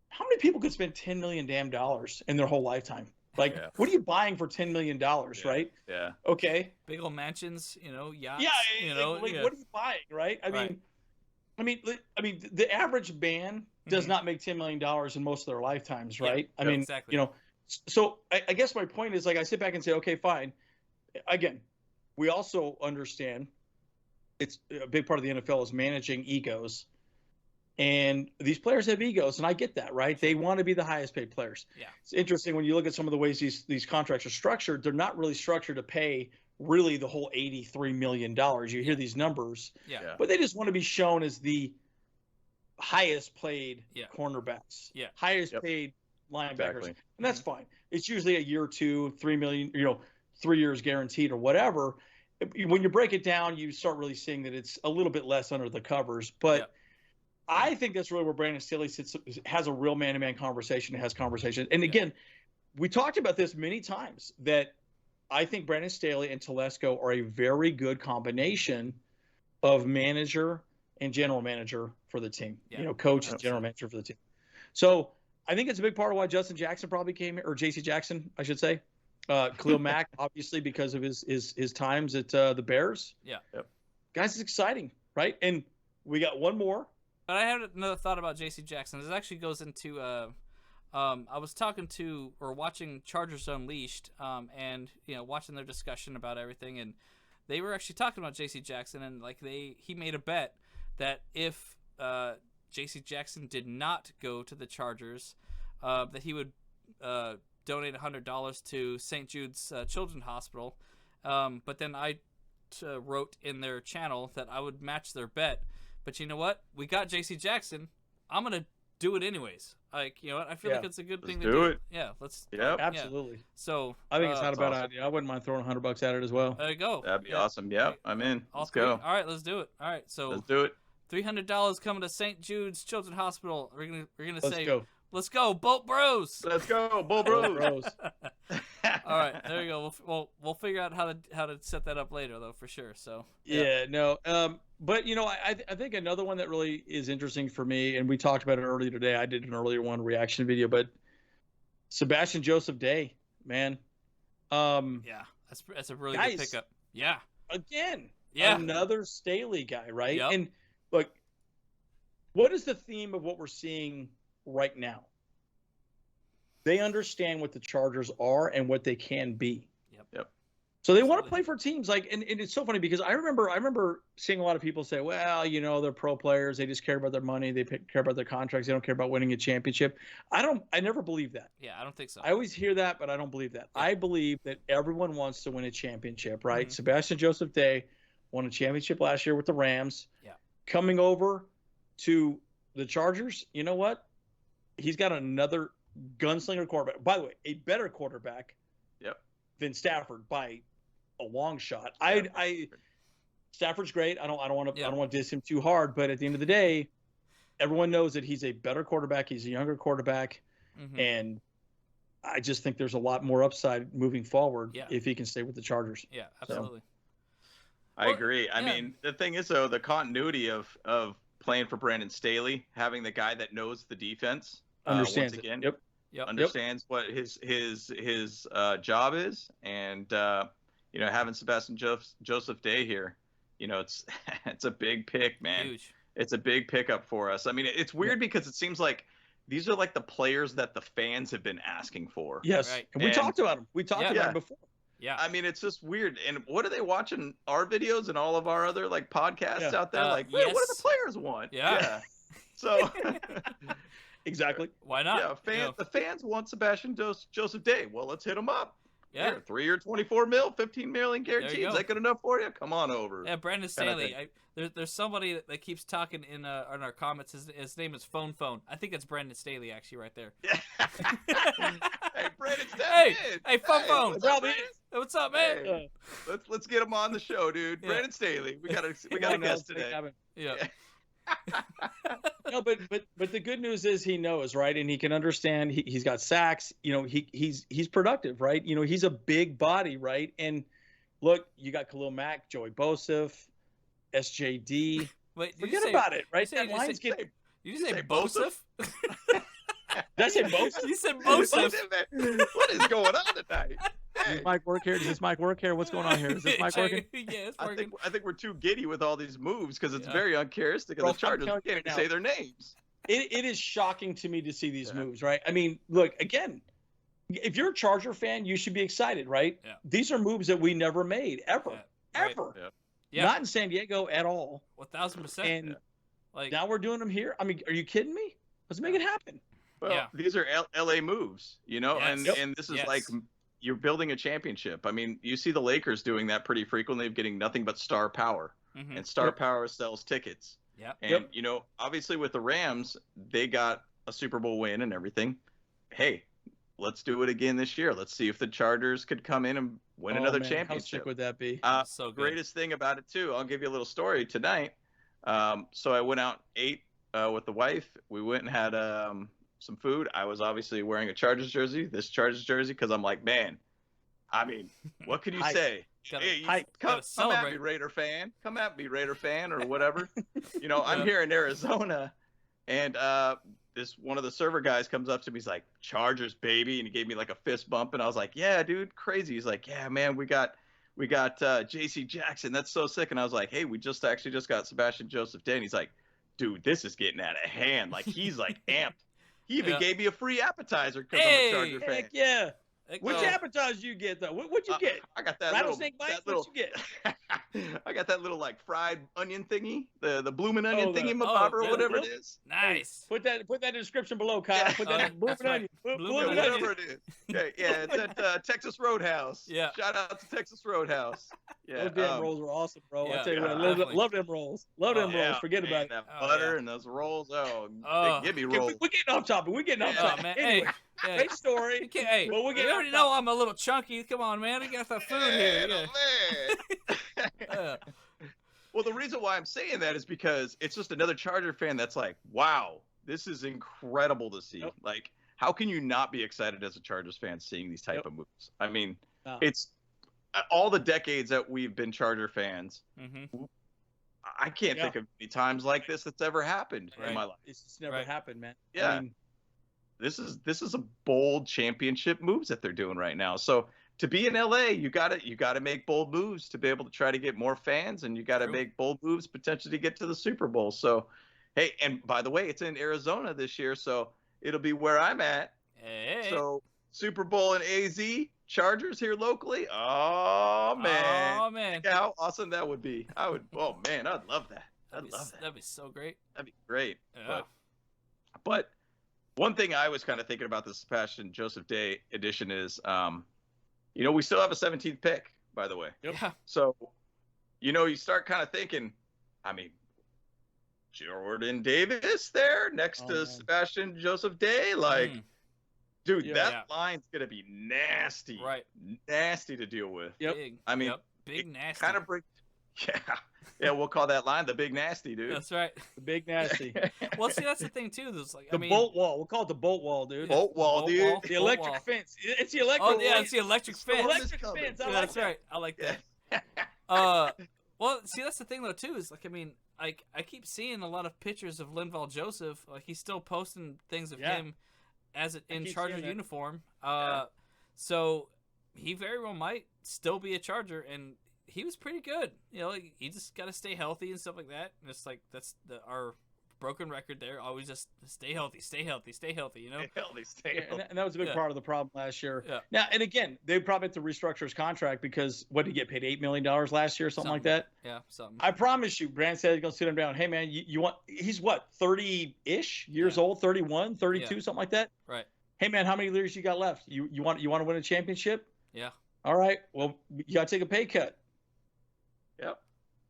how many people could spend $10 million in their whole lifetime? Like, what are you buying for $10 million, right? Yeah. Okay. Big old mansions, yachts. Yeah. What are you buying, right? I mean, the average band does not make $10 million in most of their lifetimes, right? Yeah, exactly. So I guess my point is, like, I sit back and say, okay, fine. Again, we also understand it's a big part of the NFL is managing egos. And these players have egos, and I get that, right? They want to be the highest paid players. Yeah. It's interesting when you look at some of the ways these contracts are structured, they're not really structured to pay really the whole $83 million. You hear these numbers, but they just want to be shown as the highest paid cornerbacks, highest paid linebackers. And that's fine. It's usually a year or two, $3 million, 3 years guaranteed or whatever. When you break it down, you start really seeing that it's a little bit less under the covers. But I think that's really where Brandon Staley has a real man-to-man conversation, has conversations. And again, we talked about this many times that I think Brandon Staley and Telesco are a very good combination of manager and general manager for the team. Coach and general manager for the team. So I think it's a big part of why Justin Jackson probably came here, or J.C. Jackson, I should say. Khalil Mack, obviously, because of his times at the Bears. Yeah. Guys, it's exciting, right? And we got one more. But I had another thought about J.C. Jackson. This actually goes into I was watching Chargers Unleashed, and watching their discussion about everything, and they were actually talking about J.C. Jackson, and he made a bet that if J.C. Jackson did not go to the Chargers, that he would donate $100 to St. Jude's Children's Hospital. But then I wrote in their channel that I would match their bet. But you know what? We got J.C. Jackson. I'm gonna do it anyways. I feel like it's a good thing to do. Yeah, let's. Yeah, absolutely. So I think it's not a bad idea. I wouldn't mind throwing $100 at it as well. There you go. That'd be awesome. Yeah, I'm in. Let's go. All right, let's do it. All right, so let's do it. $300 coming to St. Jude's Children's Hospital. We're gonna say, go. Let's go, Bolt Bros. Let's go, Bolt Bros. All right, there you go. We'll figure out how to set that up later, though, for sure. So yeah, no. But I think another one that really is interesting for me, and we talked about it earlier today. I did an earlier one reaction video, but Sebastian Joseph Day, man. Yeah, that's a really good pickup. Yeah. Again, yeah, another Staley guy, right? Yep. And look, what is the theme of what we're seeing right now? They understand what the Chargers are and what they can be. Yep. So they want to play for teams like, and it's so funny because I remember seeing a lot of people say, well, they're pro players. They just care about their money. They care about their contracts. They don't care about winning a championship. I never believe that. Yeah, I don't think so. I always hear that, but I don't believe that. Yeah. I believe that everyone wants to win a championship, right? Mm-hmm. Sebastian Joseph Day won a championship last year with the Rams. Yeah. Coming over to the Chargers, you know what? He's got another gunslinger quarterback. By the way, a better quarterback than Stafford by a long shot. Stafford's great. I don't want to diss him too hard, but at the end of the day, everyone knows that he's a better quarterback. He's a younger quarterback, and I just think there's a lot more upside moving forward if he can stay with the Chargers. Yeah, absolutely. I agree. I mean, the thing is though, the continuity of playing for Brandon Staley, having the guy that knows the defense, understands once again, Yep. understands what his job is, and having Sebastian Joseph Day here, it's a big pick, man. Huge. It's a big pickup for us. I mean, it's weird because it seems like these are like the players that the fans have been asking for. Yes, right. And we talked about them. We talked about them before. Yeah. I mean, it's just weird. And what are they watching our videos and all of our other like podcasts out there? Like, what do the players want? Yeah. So. Exactly. Why not? Yeah, the fans want Sebastian Joseph Day. Well, let's hit him up. Yeah. Here, 3-year, $24 million, $15 million guaranteed. Is that good enough for you? Come on over. Yeah, Brandon Staley. There's somebody that keeps talking in our comments. His name is Phone. I think it's Brandon Staley actually right there. Yeah. Hey, Brandon Staley. Hey, Phone. What's up, man? Hey, let's get him on the show, dude. Yeah. Brandon Staley. We got a guest today. Yeah. No, but the good news is he knows, right? And he can understand. He's got sacks. He's productive, right? He's a big body, right? And look, you got Khalil Mack, Joey Bosa, SJD. Wait, forget about it, right? Did you say Bosa? Did I say Bosa? You said Bosa. What is going on tonight? Does this mic work here? Does this mic work here? What's going on here? Is this mic working? Yeah, it's working. I think we're too giddy with all these moves because it's very uncharacteristic of the Chargers. We can't even say their names. It is shocking to me to see these moves, right? I mean, look, again, if you're a Charger fan, you should be excited, right? Yeah. These are moves that we never made, ever. Ever. Yeah. Not in San Diego at all. 1,000%. And now we're doing them here. I mean, are you kidding me? Let's make it happen. Well, these are LA moves, Yes. and this is like you're building a championship. I mean, you see the Lakers doing that pretty frequently, of getting nothing but star power, and star power sells tickets. Yeah. And obviously with the Rams, they got a Super Bowl win and everything. Hey, let's do it again this year. Let's see if the Chargers could come in and win another championship. How sick would that be? So good. Greatest thing about it too, I'll give you a little story tonight. So I went out and ate with the wife. We went and had some food. I was obviously wearing a Chargers jersey, because I'm like, man, I mean, what could you say? Hey, come at me, Raider fan. Come at me, Raider fan, or whatever. I'm here in Arizona, and this one of the server guys comes up to me. He's like, Chargers, baby, and he gave me like a fist bump, and I was like, yeah, dude, crazy. He's like, yeah, man, we got J.C. Jackson. That's so sick. And I was like, hey, we just got Sebastian Joseph Day. And he's like, dude, this is getting out of hand. Like, he's like amped. He even gave me a free appetizer because I'm a Charger fan. Heck yeah. Which appetizer you get though? What'd you get? I got that rattlesnake bites. What'd you get? I got that little like fried onion thingy, the blooming onion thingy, or whatever it is. Nice. Put that in the description below, Kyle. Yeah. Put that blooming onion. Whatever it is. Yeah, it's at Texas Roadhouse. Yeah. Shout out to Texas Roadhouse. Yeah. Those damn rolls were awesome, bro. Yeah, I tell you what, love them rolls. Love them rolls. Forget about it. That butter and those rolls. Give me rolls. We're getting off topic. Man. Anyway, great story. Hey, well, you already know I'm a little chunky. Come on, man. We got that food here. Man. Well, the reason why I'm saying that is because it's just another Charger fan that's like, wow, this is incredible to see. Like, how can you not be excited as a Chargers fan seeing these type of moves? I mean, Oh. it's all the decades that we've been Charger fans. Mm-hmm. I can't think of any times like this that's ever happened in my life. It's never happened, man. Yeah. I mean, this is a bold championship moves that they're doing right now. So to be in LA, you gotta make bold moves to be able to try to get more fans, and you gotta make bold moves potentially to get to the Super Bowl. So, hey, and by the way, it's in Arizona this year, so it'll be where I'm at. Hey. So Super Bowl in AZ, Chargers here locally. Oh man. Oh man. Yeah, how awesome that would be. Oh man, I'd love that. I'd love that. That'd be so great. That'd be great. Yeah. But one thing I was kind of thinking about this Sebastian Joseph Day edition is, we still have a 17th pick, by the way. Yeah. So, you start kind of thinking, I mean, Jordan Davis there next to Sebastian Joseph Day, like, dude, that line's gonna be nasty, right? Nasty to deal with. Yep. Big nasty. Kind of brings, yeah. We'll call that line the Big Nasty, dude. That's right. The Big Nasty. Well, see, that's the thing too. There's like, bolt wall. We'll call it the bolt wall, dude. Bolt wall, dude. The electric fence. It's the electric. Oh yeah, it's the electric fence. Electric fence. That's right. I like that. Well, see, that's the thing though too. Is like, I mean, I keep seeing a lot of pictures of Linval Joseph. Like he's still posting things of him as in Charger uniform. So he very well might still be a Charger, and he was pretty good. He just got to stay healthy and stuff like that. And it's like that's our broken record there. Always just stay healthy, stay healthy, stay healthy. Stay healthy. And that was a big part of the problem last year. Yeah. Now, and again, they probably had to restructure his contract because what did he get paid $8 million last year, something like that? Yeah, something. I promise you, Brand said he's gonna sit him down. Hey man, you want? He's what, 30-ish years old, 31, 32, something like that. Right. Hey man, how many years you got left? You want to win a championship? Yeah. All right. Well, you gotta take a pay cut. Yep.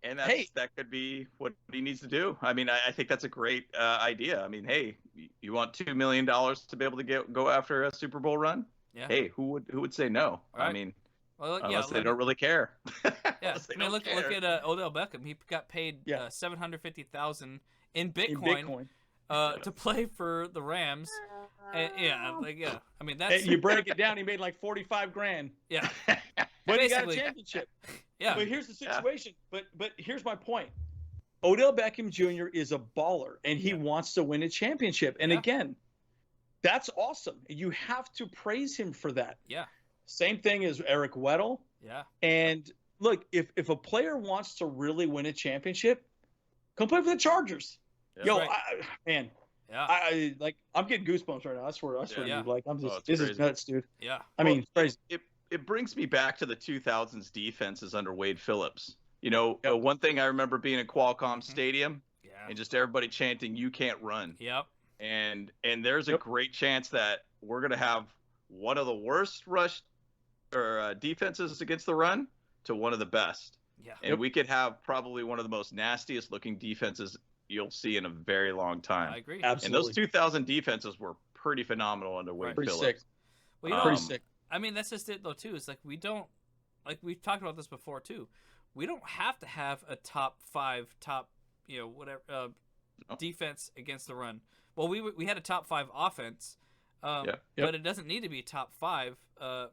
And that could be what he needs to do. I mean, I think that's a great idea. I mean, hey, you want $2 million to be able to go after a Super Bowl run? Yeah. Hey, who would say no? Right. I mean, well, unless they don't really care. Yeah. I mean, look at Odell Beckham. He got paid $750,000 in Bitcoin, to play for the Rams. And, I mean, that's you break it down. He made like $45,000. Yeah. But he got a championship. Yeah. But here's the situation. Yeah. But here's my point. Odell Beckham Jr. is a baller, and he wants to win a championship. And again, that's awesome. You have to praise him for that. Yeah. Same thing as Eric Weddle. Yeah. And look, if a player wants to really win a championship, come play for the Chargers. Yeah. Yo, man. Yeah. I'm getting goosebumps right now. I swear, yeah. dude. Like this crazy. is nuts, dude. Yeah. I mean, it's crazy. It brings me back to the 2000s defenses under Wade Phillips. One thing I remember being at Qualcomm Stadium and just everybody chanting, "You can't run." Yep. And there's a great chance that we're going to have one of the worst rush or defenses against the run to one of the best. Yeah. And we could have probably one of the most nastiest looking defenses you'll see in a very long time. I agree. Absolutely. And those 2000 defenses were pretty phenomenal under Wade Phillips. Sick. Well, pretty sick. I mean, that's just it though too. It's like we've talked about this before too. We don't have to have a top 5, defense against the run. Well, we had a top 5 offense, but it doesn't need to be top 5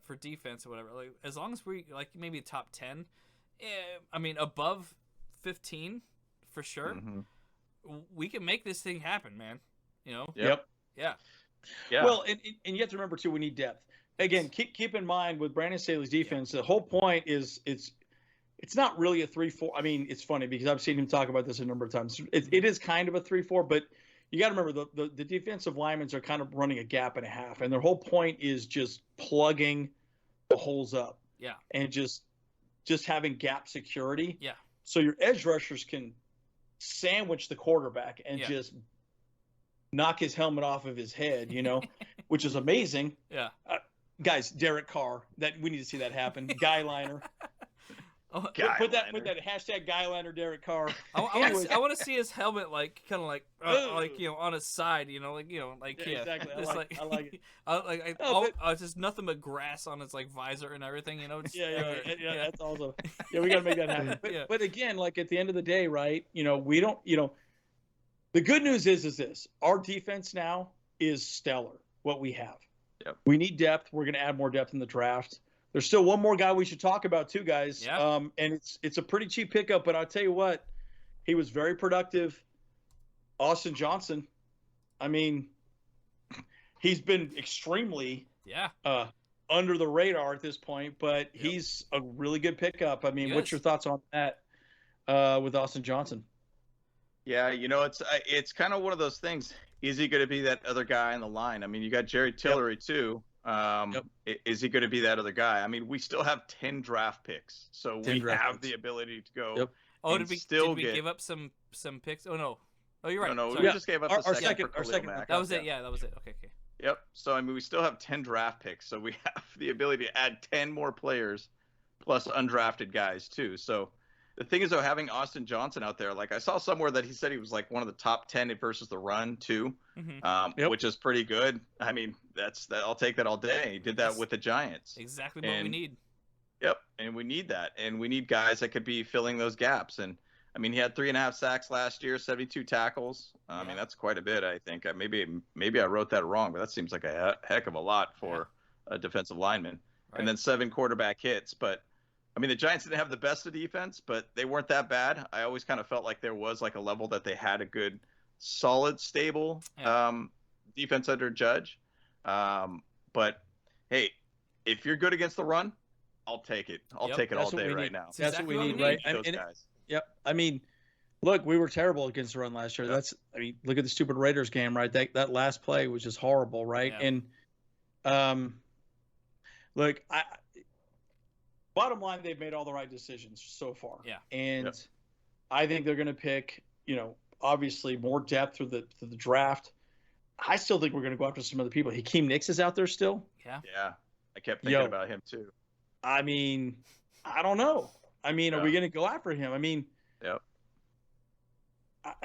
for defense or whatever. Like as long as we maybe top 10. I mean above 15 for sure. Mm-hmm. We can make this thing happen, man. Yep. Yeah. Well, and you have to remember too, we need depth. Again, keep in mind with Brandon Staley's defense, the whole point is it's not really a 3-4. I mean, it's funny because I've seen him talk about this a number of times. It is kind of a 3-4, but you got to remember the defensive linemen are kind of running a gap and a half, and their whole point is just plugging the holes up. Yeah. And just having gap security. Yeah. So your edge rushers can sandwich the quarterback and just knock his helmet off of his head, which is amazing. Yeah. Guys, Derek Carr, that we need to see that happen. Guyliner. Put that hashtag Guyliner Derek Carr. I want to see his helmet on his side, Exactly. I like it. Just nothing but grass on his visor and everything, Yeah, that's awesome. Yeah, we got to make that happen. But again, at the end of the day, right? We don't. The good news is this: our defense now is stellar. what we have. Yep. We need depth. We're going to add more depth in the draft. There's still one more guy we should talk about too, guys. Yeah. And it's a pretty cheap pickup, but I'll tell you what, he was very productive. Austin Johnson. I mean, he's been extremely under the radar at this point, but he's a really good pickup. I mean, what's your thoughts on that with Austin Johnson? Yeah, it's kind of one of those things. Is he going to be that other guy in the line? I mean, you got Jerry Tillery too. Is he going to be that other guy? I mean, we still have 10 draft picks, so we have the ability to go. Yep. Oh, did we give up some picks? Oh no. Oh, you're right. No, Sorry. we just gave up our second for Khalil Mack. That was it. Yeah, that was it. Okay. Yep. So I mean, we still have 10 draft picks, so we have the ability to add 10 more players, plus undrafted guys too. So the thing is, though, having Austin Johnson out there, like I saw somewhere that he said he was like one of the top 10 versus the run too, which is pretty good. I mean, I'll take that all day. He did that with the Giants. Exactly what we need. Yep, and we need that, and we need guys that could be filling those gaps. And I mean, he had 3.5 sacks last year, 72 tackles. I mean, that's quite a bit, I think. Maybe I wrote that wrong, but that seems like a heck of a lot for a defensive lineman. Right. And then 7 quarterback hits. But, I mean, the Giants didn't have the best of defense, but they weren't that bad. I always kind of felt like there was like a level that they had a good, solid, stable defense under Judge. But, hey, if you're good against the run, I'll take it. I'll take it all day right now. That's what we need, right? Yep. I mean, look, we were terrible against the run last year. Yep. Look at the stupid Raiders game, right? That last play was just horrible, right? Yeah. And look, bottom line, they've made all the right decisions so far. Yeah. And I think they're going to pick, obviously more depth through the draft. I still think we're going to go after some other people. Hakeem Nicks is out there still. Yeah. Yeah. I kept thinking about him too. I mean, I don't know. I mean, are we going to go after him? I mean, I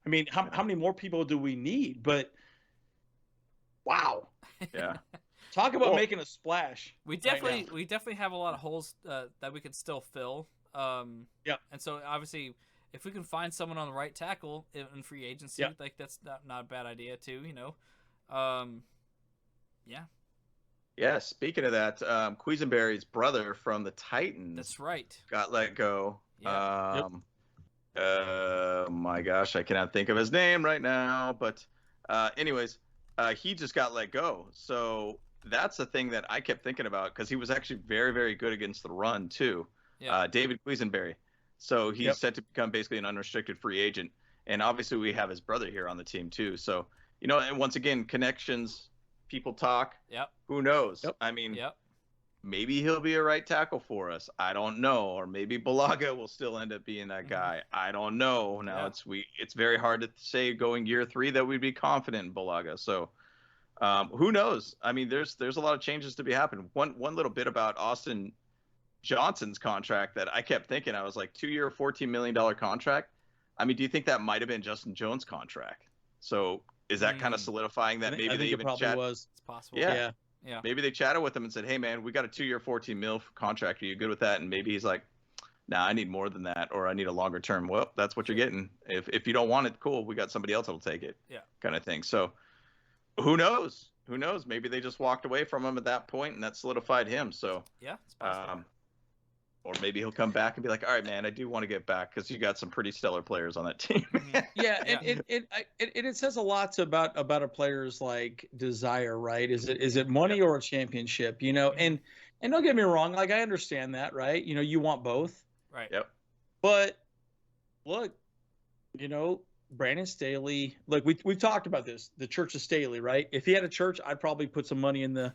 mean, how many more people do we need? But wow. Yeah. Talk about making a splash. We definitely have a lot of holes that we could still fill. And so obviously, if we can find someone on the right tackle in free agency, like that's not a bad idea too. Yeah, speaking of that, Quisenberry's brother from the Titans. That's right. Got let go. Yeah. My gosh, I cannot think of his name right now. But anyways, he just got let go. So that's the thing that I kept thinking about because he was actually very, very good against the run too. Yeah. David Quisenberry. So he's set to become basically an unrestricted free agent. And obviously we have his brother here on the team too. So, and once again, connections. People talk. Yep. Who knows? Yep. I mean, maybe he'll be a right tackle for us. I don't know. Or maybe Bulaga will still end up being that guy. I don't know. Now it's very hard to say going year 3 that we'd be confident in Bulaga. So who knows? I mean, there's a lot of changes to be happening. One little bit about Austin Johnson's contract that I kept thinking, I was like, 2-year, $14 million contract. I mean, do you think that might have been Justin Jones' contract? So is that kind of solidifying that maybe they even chatted? Was. It's possible. Yeah. Maybe they chatted with him and said, "Hey, man, we got a 2-year, $14 million contract. Are you good with that?" And maybe he's like, "Nah, I need more than that, or I need a longer term." Well, that's what you're getting. If you don't want it, cool. We got somebody else that'll take it. Yeah. Kind of thing. So, who knows? Who knows? Maybe they just walked away from him at that point, and that solidified him. So, it's possible. Or maybe he'll come back and be like, "All right, man, I do want to get back because you got some pretty stellar players on that team." It says a lot about a player's like desire, right? Is it money or a championship? And don't get me wrong, like I understand that, right? You want both, right? Yep. But look, Brandon Staley. Look, we've talked about this. The Church of Staley, right? If he had a church, I'd probably put some money in the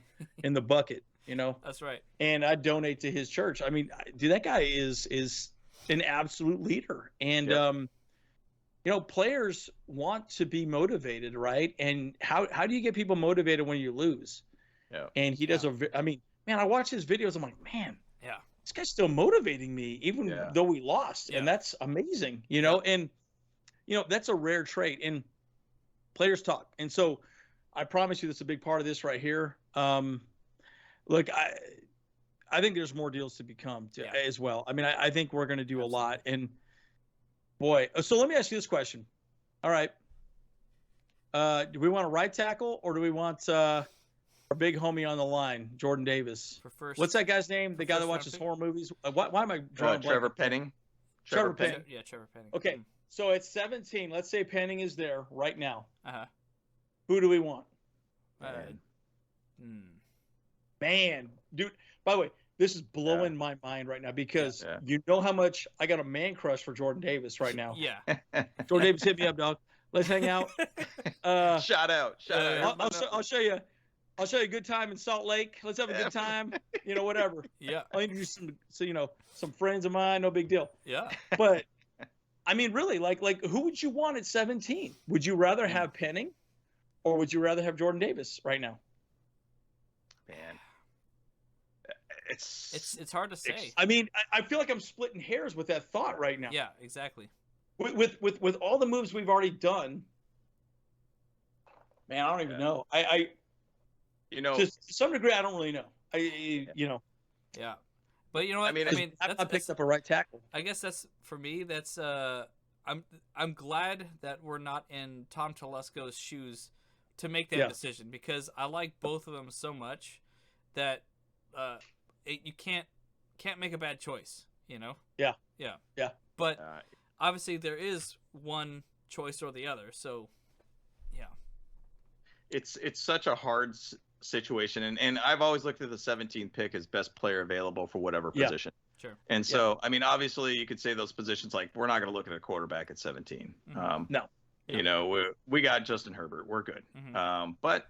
bucket. That's right. And I donate to his church. I mean, dude, that guy is an absolute leader. And players want to be motivated, right? And how do you get people motivated when you lose? Yeah. And he does I mean, man, I watch his videos. I'm like, man, this guy's still motivating me, even though we lost. Yeah. And that's amazing, and that's a rare trait. And players talk. And so I promise you, that's a big part of this right here. Look, I think there's more deals to become as well. I mean, I think we're going to do a lot. And boy, so let me ask you this question. All right. Do we want a right tackle or do we want our big homie on the line, Jordan Davis? For first, what's that guy's name? The guy that watches horror movies. Why am I drawing Trevor blank? Penning. Trevor Penning. Yeah, Trevor Penning. Okay, so at 17, let's say Penning is there right now. Uh-huh. Who do we want? Man, dude. By the way, this is blowing my mind right now because you know how much I got a man crush for Jordan Davis right now. Yeah. Jordan Davis, hit me up, dog. Let's hang out. Shout out. I'll show you. I'll show you a good time in Salt Lake. Let's have a good time. Whatever. Yeah. I'll introduce some friends of mine. No big deal. Yeah. But I mean, really, like who would you want at 17? Would you rather have Penning, or would you rather have Jordan Davis right now? Man, it's hard to say. I mean, I feel like I'm splitting hairs with that thought right now. Yeah, exactly. With all the moves we've already done, man, I don't even know. To some degree, I don't really know. Yeah, but you know what? I picked up a right tackle. I guess that's for me. That's I'm glad that we're not in Tom Telesco's shoes to make that decision, because I like both of them so much that you can't make a bad choice. Yeah. But obviously there is one choice or the other. So yeah, it's such a hard situation, and I've always looked at the 17th pick as best player available for whatever position. Sure. And so, I mean, obviously you could say those positions, like, we're not going to look at a quarterback at 17. No. We got Justin Herbert. We're good. But,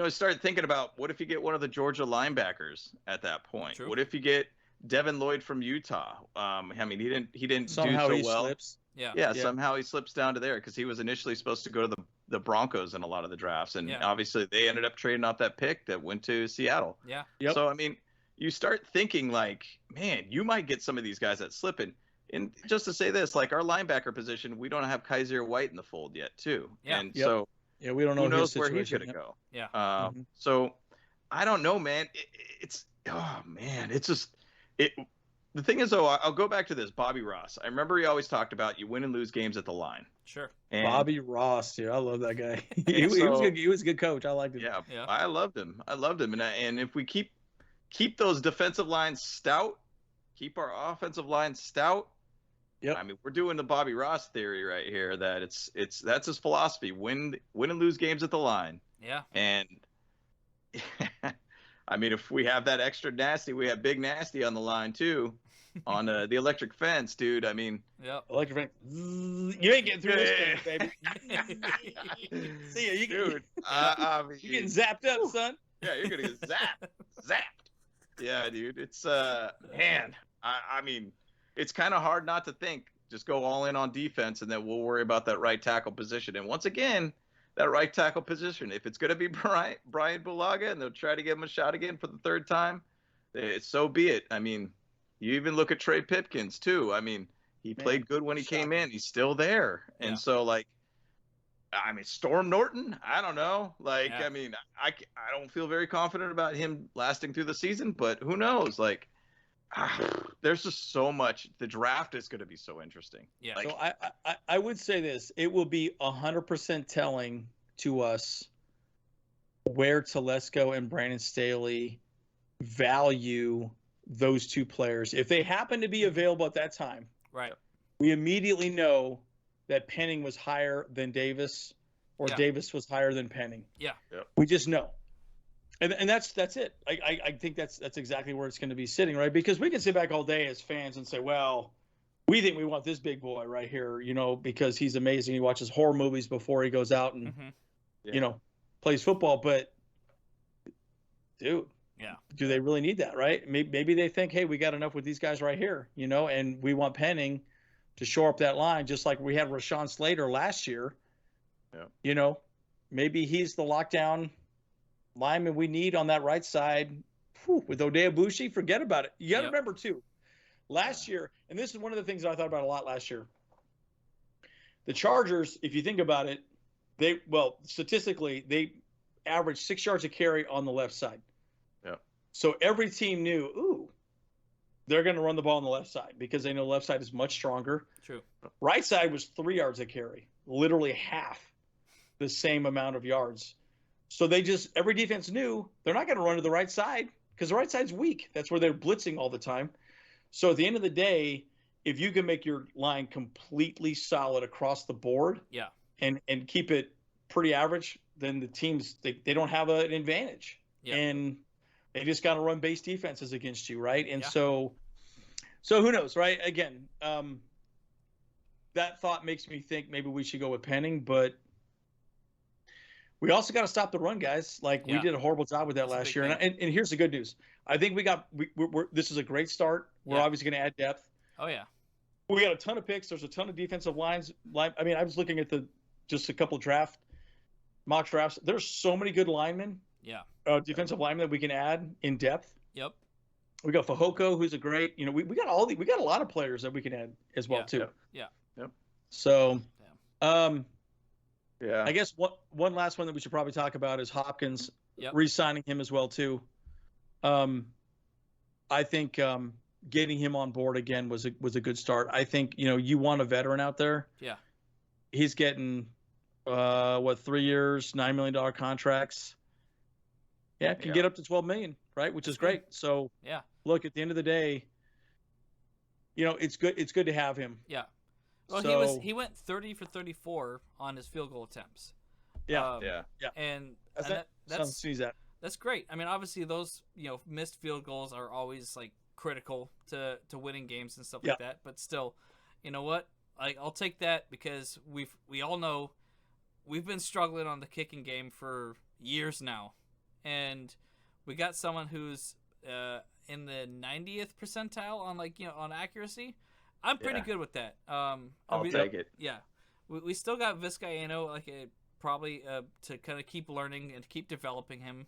start thinking about, what if you get one of the Georgia linebackers at that point? True. What if you get Devin Lloyd from Utah? I mean, he didn't somehow do so he well. Slips. Yeah, somehow he slips down to there because he was initially supposed to go to the Broncos in a lot of the drafts, and obviously they ended up trading off that pick that went to Seattle. Yeah. Yep. So I mean, you start thinking like, man, you might get some of these guys that slip in. And just to say this, like, our linebacker position, we don't have Kaiser White in the fold yet, too. Yeah. And so we don't know who knows where he's going to go. Yeah. So I don't know, man. It's just the thing is, though, I'll go back to this Bobby Ross. I remember he always talked about you win and lose games at the line. Sure. And Bobby Ross, dude, I love that guy. He was good. He was a good coach. I liked him. Yeah. I loved him. And if we keep those defensive lines stout, keep our offensive line stout. Yep. I mean, we're doing the Bobby Ross theory right here. That that's his philosophy: win and lose games at the line. Yeah. And I mean, if we have that extra nasty, we have Big Nasty on the line too, on the electric fence, dude. I mean, electric fence. You ain't getting through this thing, baby. See ya, dude. You're getting zapped up, son. Yeah, you're gonna get zapped. Yeah, dude. It's man. I mean, it's kind of hard not to think. Just go all in on defense, and then we'll worry about that right tackle position. And once again, that right tackle position, if it's going to be Brian Bulaga and they'll try to give him a shot again for the third time, so be it. I mean, you even look at Trey Pipkins too. I mean, he played good when he came in. He's still there. And so, like, I mean, Storm Norton, I don't know. Like, I mean, I don't feel very confident about him lasting through the season, but who knows? Like, there's just so much. The draft is going to be so interesting. Yeah. So I would say this: it will be 100% telling to us where Telesco and Brandon Staley value those two players. If they happen to be available at that time, right, we immediately know that Penning was higher than Davis, or Davis was higher than Penning. Yeah. We just know. And that's it. I think that's exactly where it's going to be sitting, right? Because we can sit back all day as fans and say, well, we think we want this big boy right here, because he's amazing. He watches horror movies before he goes out and, plays football. But, dude, do they really need that, right? Maybe they think, hey, we got enough with these guys right here, and we want Penning to shore up that line, just like we had Rashawn Slater last year. Yeah. Maybe he's the lockdown lineman we need on that right side. With Odeabushi, forget about it. You got to remember too, last year, and this is one of the things that I thought about a lot last year. The Chargers, if you think about it, statistically they averaged 6 yards a carry on the left side. Yeah. So every team knew, they're going to run the ball on the left side because they know the left side is much stronger. True. Right side was 3 yards a carry, literally half the same amount of yards. So every defense knew they're not going to run to the right side because the right side's weak. That's where they're blitzing all the time. So at the end of the day, if you can make your line completely solid across the board, and keep it pretty average, then the teams they don't have an advantage, and they just got to run base defenses against you, right? And so who knows, right? Again, that thought makes me think maybe we should go with Penning, but we also got to stop the run, guys. Like we did a horrible job with that last year. And here's the good news. I think this is a great start. We're obviously going to add depth. Oh yeah. We got a ton of picks. There's a ton of defensive lines. I mean, I was looking at just a couple mock drafts. There's so many good linemen. Yeah. Defensive linemen that we can add in depth. Yep. We got Fehoko, who's a great. We got we got a lot of players that we can add as well too. Yeah. Yep. So, yeah. I guess one last one that we should probably talk about is Hopkins. Re-signing him as well too. I think getting him on board again was a good start. I think you want a veteran out there. Yeah. He's getting 3 years, $9 million contracts. Yeah, can get up to $12 million, right? Which is great. So look, at the end of the day, it's good. It's good to have him. Yeah. Well, he went 30 for 34 on his field goal attempts. And that's great. I mean, obviously those missed field goals are always like critical to winning games and stuff like that. But still, you know what? I'll take that because we all know we've been struggling on the kicking game for years now, and we got someone who's in the 90th percentile on on accuracy. I'm pretty good with that. I'll take it. Yeah, we still got Vizcaino probably to kind of keep learning and keep developing him.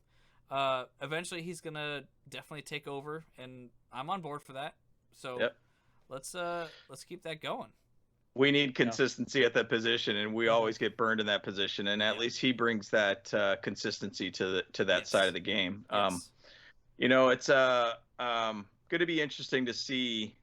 Eventually, he's gonna definitely take over, and I'm on board for that. So let's keep that going. We need consistency at that position, and we always get burned in that position. And at least he brings that consistency to that side of the game. Yes. It's going to be interesting to see.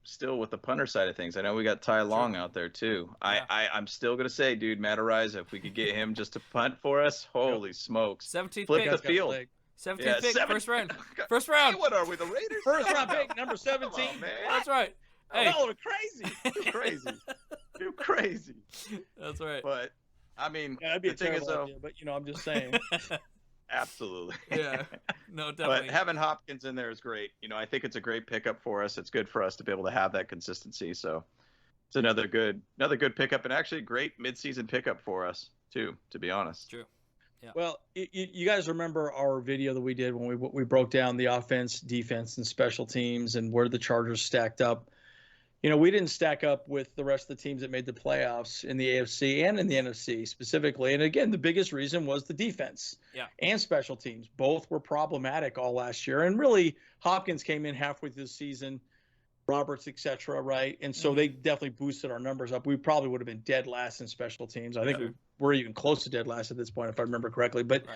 Still with the punter side of things, I know we got Ty Long out there too. I'm still gonna say, dude, Matt Ariza, if we could get him just to punt for us, holy smokes! 17th flip pick. the field. 17th pick, first round. First round. Hey, what are we, the Raiders? First round pick, number 17. On, man. That's right. Hey. Oh, You're crazy. That's right. But I mean, that'd be a terrible idea, but I'm just saying. Absolutely. Yeah. No, definitely. But having Hopkins in there is great. I think it's a great pickup for us. It's good for us to be able to have that consistency. So it's another good pickup, and actually a great midseason pickup for us too, to be honest. True. Yeah. Well, you guys remember our video that we did when we broke down the offense, defense, and special teams and where the Chargers stacked up. We didn't stack up with the rest of the teams that made the playoffs in the AFC and in the NFC specifically. And again, the biggest reason was the defense and special teams. Both were problematic all last year. And really, Hopkins came in halfway through the season, Roberts, et cetera, right? And so they definitely boosted our numbers up. We probably would have been dead last in special teams. I think we were even close to dead last at this point, if I remember correctly. But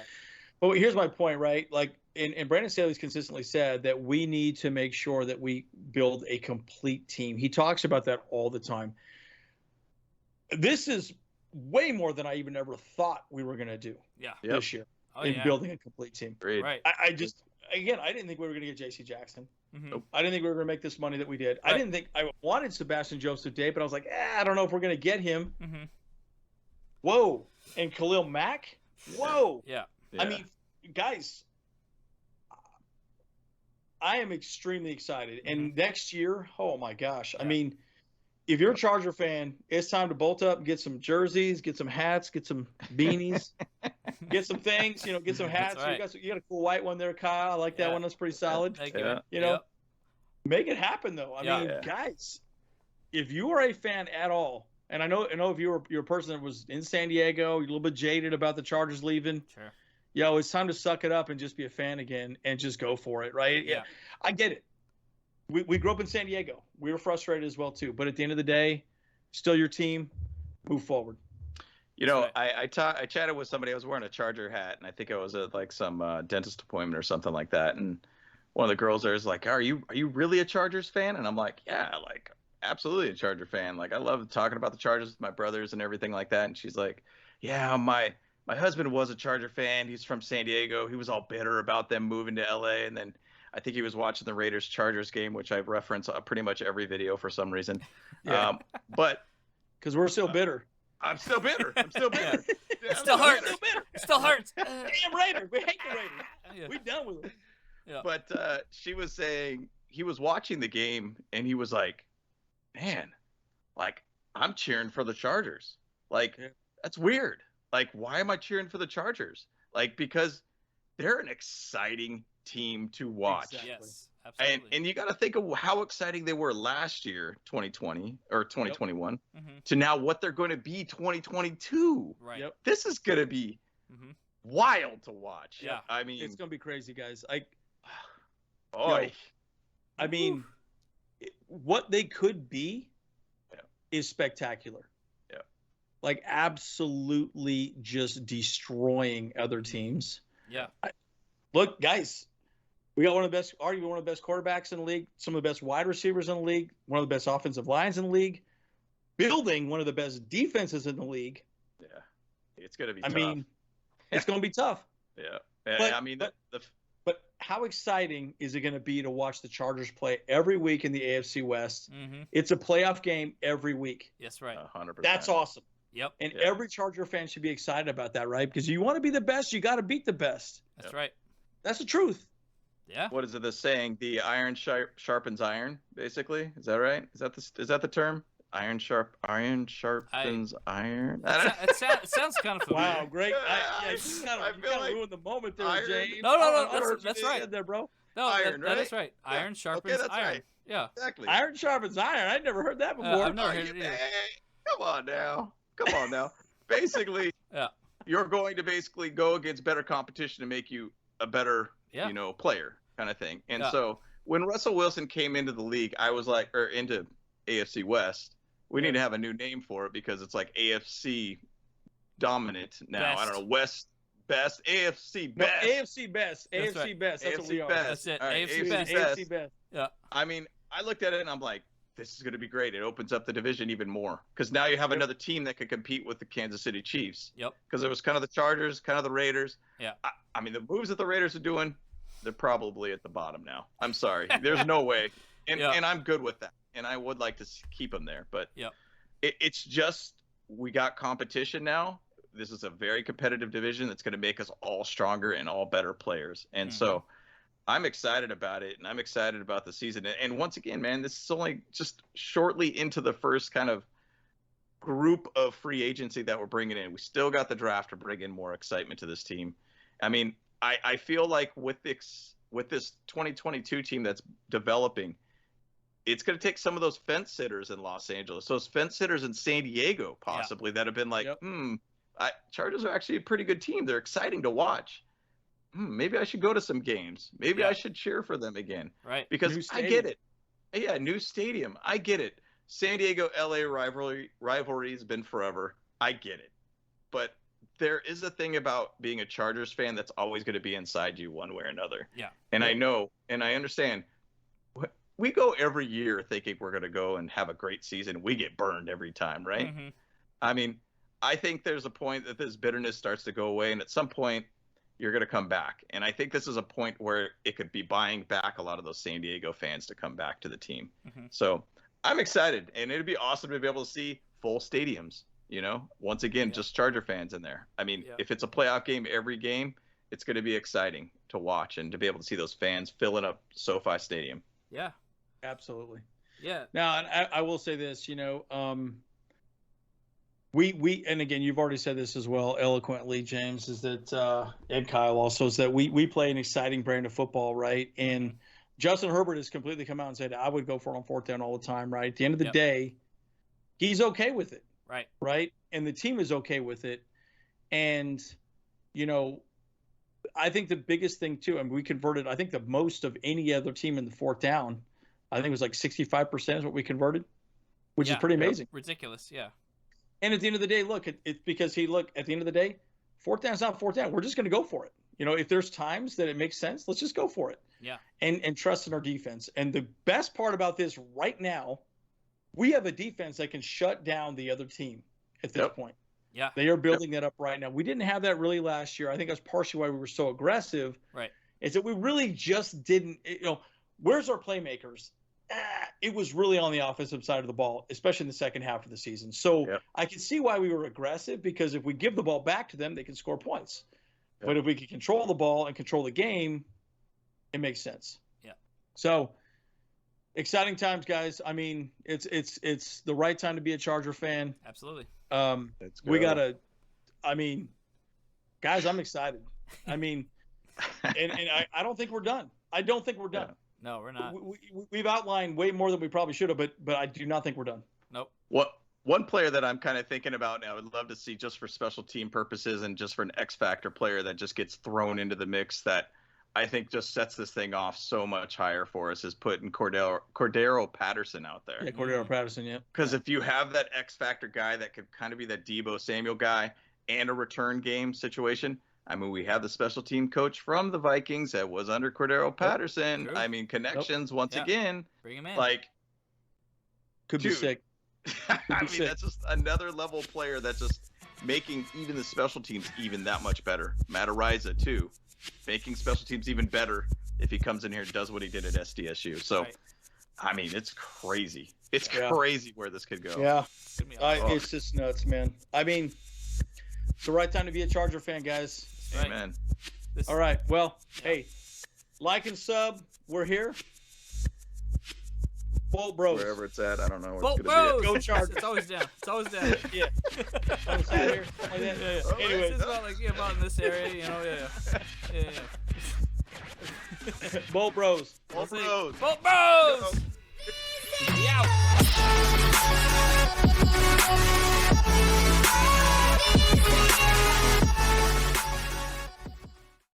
here's my point, right? And Brandon Staley's consistently said that we need to make sure that we build a complete team. He talks about that all the time. This is way more than I even ever thought we were going to do this year building a complete team. Right. I didn't think we were going to get J.C. Jackson. Mm-hmm. Nope. I didn't think we were going to make this money that we did. Right. I didn't think I wanted Sebastian Joseph Day, but I was like, I don't know if we're going to get him. Mm-hmm. Whoa. And Khalil Mack? Whoa. Yeah. I mean, guys, I am extremely excited. And next year, oh my gosh. I mean, if you're a Charger fan, it's time to bolt up and get some jerseys, get some hats, get some beanies, get some things, get some hats. Right. You got a cool white one there, Kyle. I like that one. That's pretty solid. Thank you. Make it happen though. I mean, guys, if you are a fan at all, and I know if you're a person that was in San Diego, you're a little bit jaded about the Chargers leaving. Sure. It's time to suck it up and just be a fan again and just go for it, right? Yeah. I get it. We grew up in San Diego. We were frustrated as well too. But at the end of the day, still your team. Move forward. I chatted with somebody. I was wearing a Charger hat, and I think I was at some dentist appointment or something like that. And one of the girls there is like, "Are you really a Chargers fan?" And I'm like, "Yeah, absolutely a Charger fan. I love talking about the Chargers with my brothers and everything like that." And she's like, yeah, my husband was a Charger fan. He's from San Diego. He was all bitter about them moving to LA, and then I think he was watching the Raiders Chargers game, which I reference pretty much every video for some reason. Yeah. But because we're still bitter. I'm still bitter. I'm still bitter. It still hurts. It still hurts. Damn Raiders. We hate the Raiders. Yeah. We done with them. Yeah. But she was saying he was watching the game and he was like, man, like I'm cheering for the Chargers. Like that's weird. Like why am I cheering for the Chargers? Like because they're an exciting team to watch. Exactly. Yes, absolutely. And you got to think of how exciting they were last year, 2020 or 2021, to now what they're going to be 2022. Right. Yep. This is going to be wild to watch. Yeah. I mean, It's gonna be crazy, guys. I mean, what they could be is spectacular. Yeah. Like absolutely just destroying other teams. Yeah. Look, guys, we got one of the best, arguably one of the best quarterbacks in the league, some of the best wide receivers in the league, one of the best offensive lines in the league, building one of the best defenses in the league. Yeah. It's going to be tough. I mean, it's going to be tough. Yeah. But, I mean, but how exciting is it going to be to watch the Chargers play every week in the AFC West? It's a playoff game every week. Yes, right. 100%. That's awesome. Yep. And every Charger fan should be excited about that, right? Because you want to be the best, you got to beat the best. That's right. That's the truth. Yeah. What is it? The saying, the iron sharpens iron, basically. Is that right? Is that the term? Iron sharpens iron. It sounds kind of familiar. Wow, great. You kind of ruined the moment there, iron. James. No, that's right. There, bro. No, iron, that is right? right. Iron sharpens that's iron. right. Yeah. Exactly. Iron sharpens iron. I'd never heard that before. I've never heard it either. Come on now. Basically, you're going to basically go against better competition to make you a better, player kind of thing. And so when Russell Wilson came into the league, I was like, or into AFC West, we need to have a new name for it because it's like AFC dominant now. Best. I don't know, West best, AFC best. No, AFC best. That's AFC right. best. That's AFC what we are. best. That's it. All right, AFC best. AFC best. Yeah. I mean, I looked at it and I'm like, this is going to be great. It opens up the division even more because now you have another team that can compete with the Kansas City Chiefs. Yep. Because it was kind of the Chargers, kind of the Raiders. Yeah. I mean, the moves that the Raiders are doing, they're probably at the bottom now. I'm sorry. There's no way. And I'm good with that. And I would like to keep them there. But it's just we got competition now. This is a very competitive division that's going to make us all stronger and all better players. And so I'm excited about it, and I'm excited about the season. And once again, man, this is only just shortly into the first kind of group of free agency that we're bringing in. We still got the draft to bring in more excitement to this team. I mean, I feel like with this 2022 team that's developing, it's going to take some of those fence sitters in Los Angeles, those fence sitters in San Diego, possibly, that have been like, Chargers are actually a pretty good team. They're exciting to watch. Maybe I should go to some games. Maybe I should cheer for them again. Right. Because I get it. Yeah, new stadium. I get it. San Diego LA rivalry has been forever. I get it. But there is a thing about being a Chargers fan that's always going to be inside you one way or another. Yeah. And I know, and I understand. We go every year thinking we're going to go and have a great season. We get burned every time, right? I mean, I think there's a point that this bitterness starts to go away, and at some point, you're going to come back. And I think this is a point where it could be buying back a lot of those San Diego fans to come back to the team. So I'm excited, and it'd be awesome to be able to see full stadiums, once again, just Charger fans in there. I mean, if it's a playoff game every game, it's going to be exciting to watch and to be able to see those fans filling up SoFi Stadium. Yeah. Absolutely. Yeah. Now, I will say this, we and again, you've already said this as well eloquently, James, is that Ed Kyle also is that we play an exciting brand of football, right? And Justin Herbert has completely come out and said I would go for it on fourth down all the time, right? At the end of the day, he's okay with it. Right. Right? And the team is okay with it. And, I think the biggest thing too, we converted, I think the most of any other team in the fourth down. I think it was like 65% is what we converted, which is pretty amazing. Ridiculous, yeah. And at the end of the day, look, it's because at the end of the day, fourth down's not fourth down. We're just going to go for it. If there's times that it makes sense, let's just go for it. Yeah. And trust in our defense. And the best part about this right now, we have a defense that can shut down the other team at this point. Yeah. They are building that up right now. We didn't have that really last year. I think that's partially why we were so aggressive. Right. Is that we really just didn't, where's our playmakers? It was really on the offensive side of the ball, especially in the second half of the season. So I can see why we were aggressive, because if we give the ball back to them, they can score points. But if we can control the ball and control the game, it makes sense. Yeah. So exciting times, guys. I mean, it's the right time to be a Charger fan. Absolutely. We gotta. I mean, guys, I'm excited. I mean, and I don't think we're done. I don't think we're done. Yeah. No, we're not. We've outlined way more than we probably should have, but I do not think we're done. Nope. One player that I'm kind of thinking about, and I would love to see just for special team purposes and just for an X factor player that just gets thrown into the mix, that I think just sets this thing off so much higher for us, is putting Cordero Patterson out there. Yeah, Cordero Patterson, yeah. Because if you have that X factor guy that could kind of be that Deebo Samuel guy and a return game situation, I mean, we have the special team coach from the Vikings that was under Cordero Patterson. True. I mean, connections once again. Bring him in. Like, could be sick. I mean, that's just another level player that's just making even the special teams even that much better. Matt Ariza, too, making special teams even better if he comes in here and does what he did at SDSU. So, I mean, it's crazy. It's crazy where this could go. Yeah. It's just nuts, man. I mean, it's the right time to be a Charger fan, guys. Amen. All right. Well, hey, like and sub. We're here. Bolt Bros. Wherever it's at, I don't know. Bolt Bros. Go Chargers. It's always down. It's always down. Yeah. Always out here. Like that. Yeah. Anyway, it's about about in this area, Yeah. Bolt Bros. Bolt Bros. Bolt Bros. Yeah.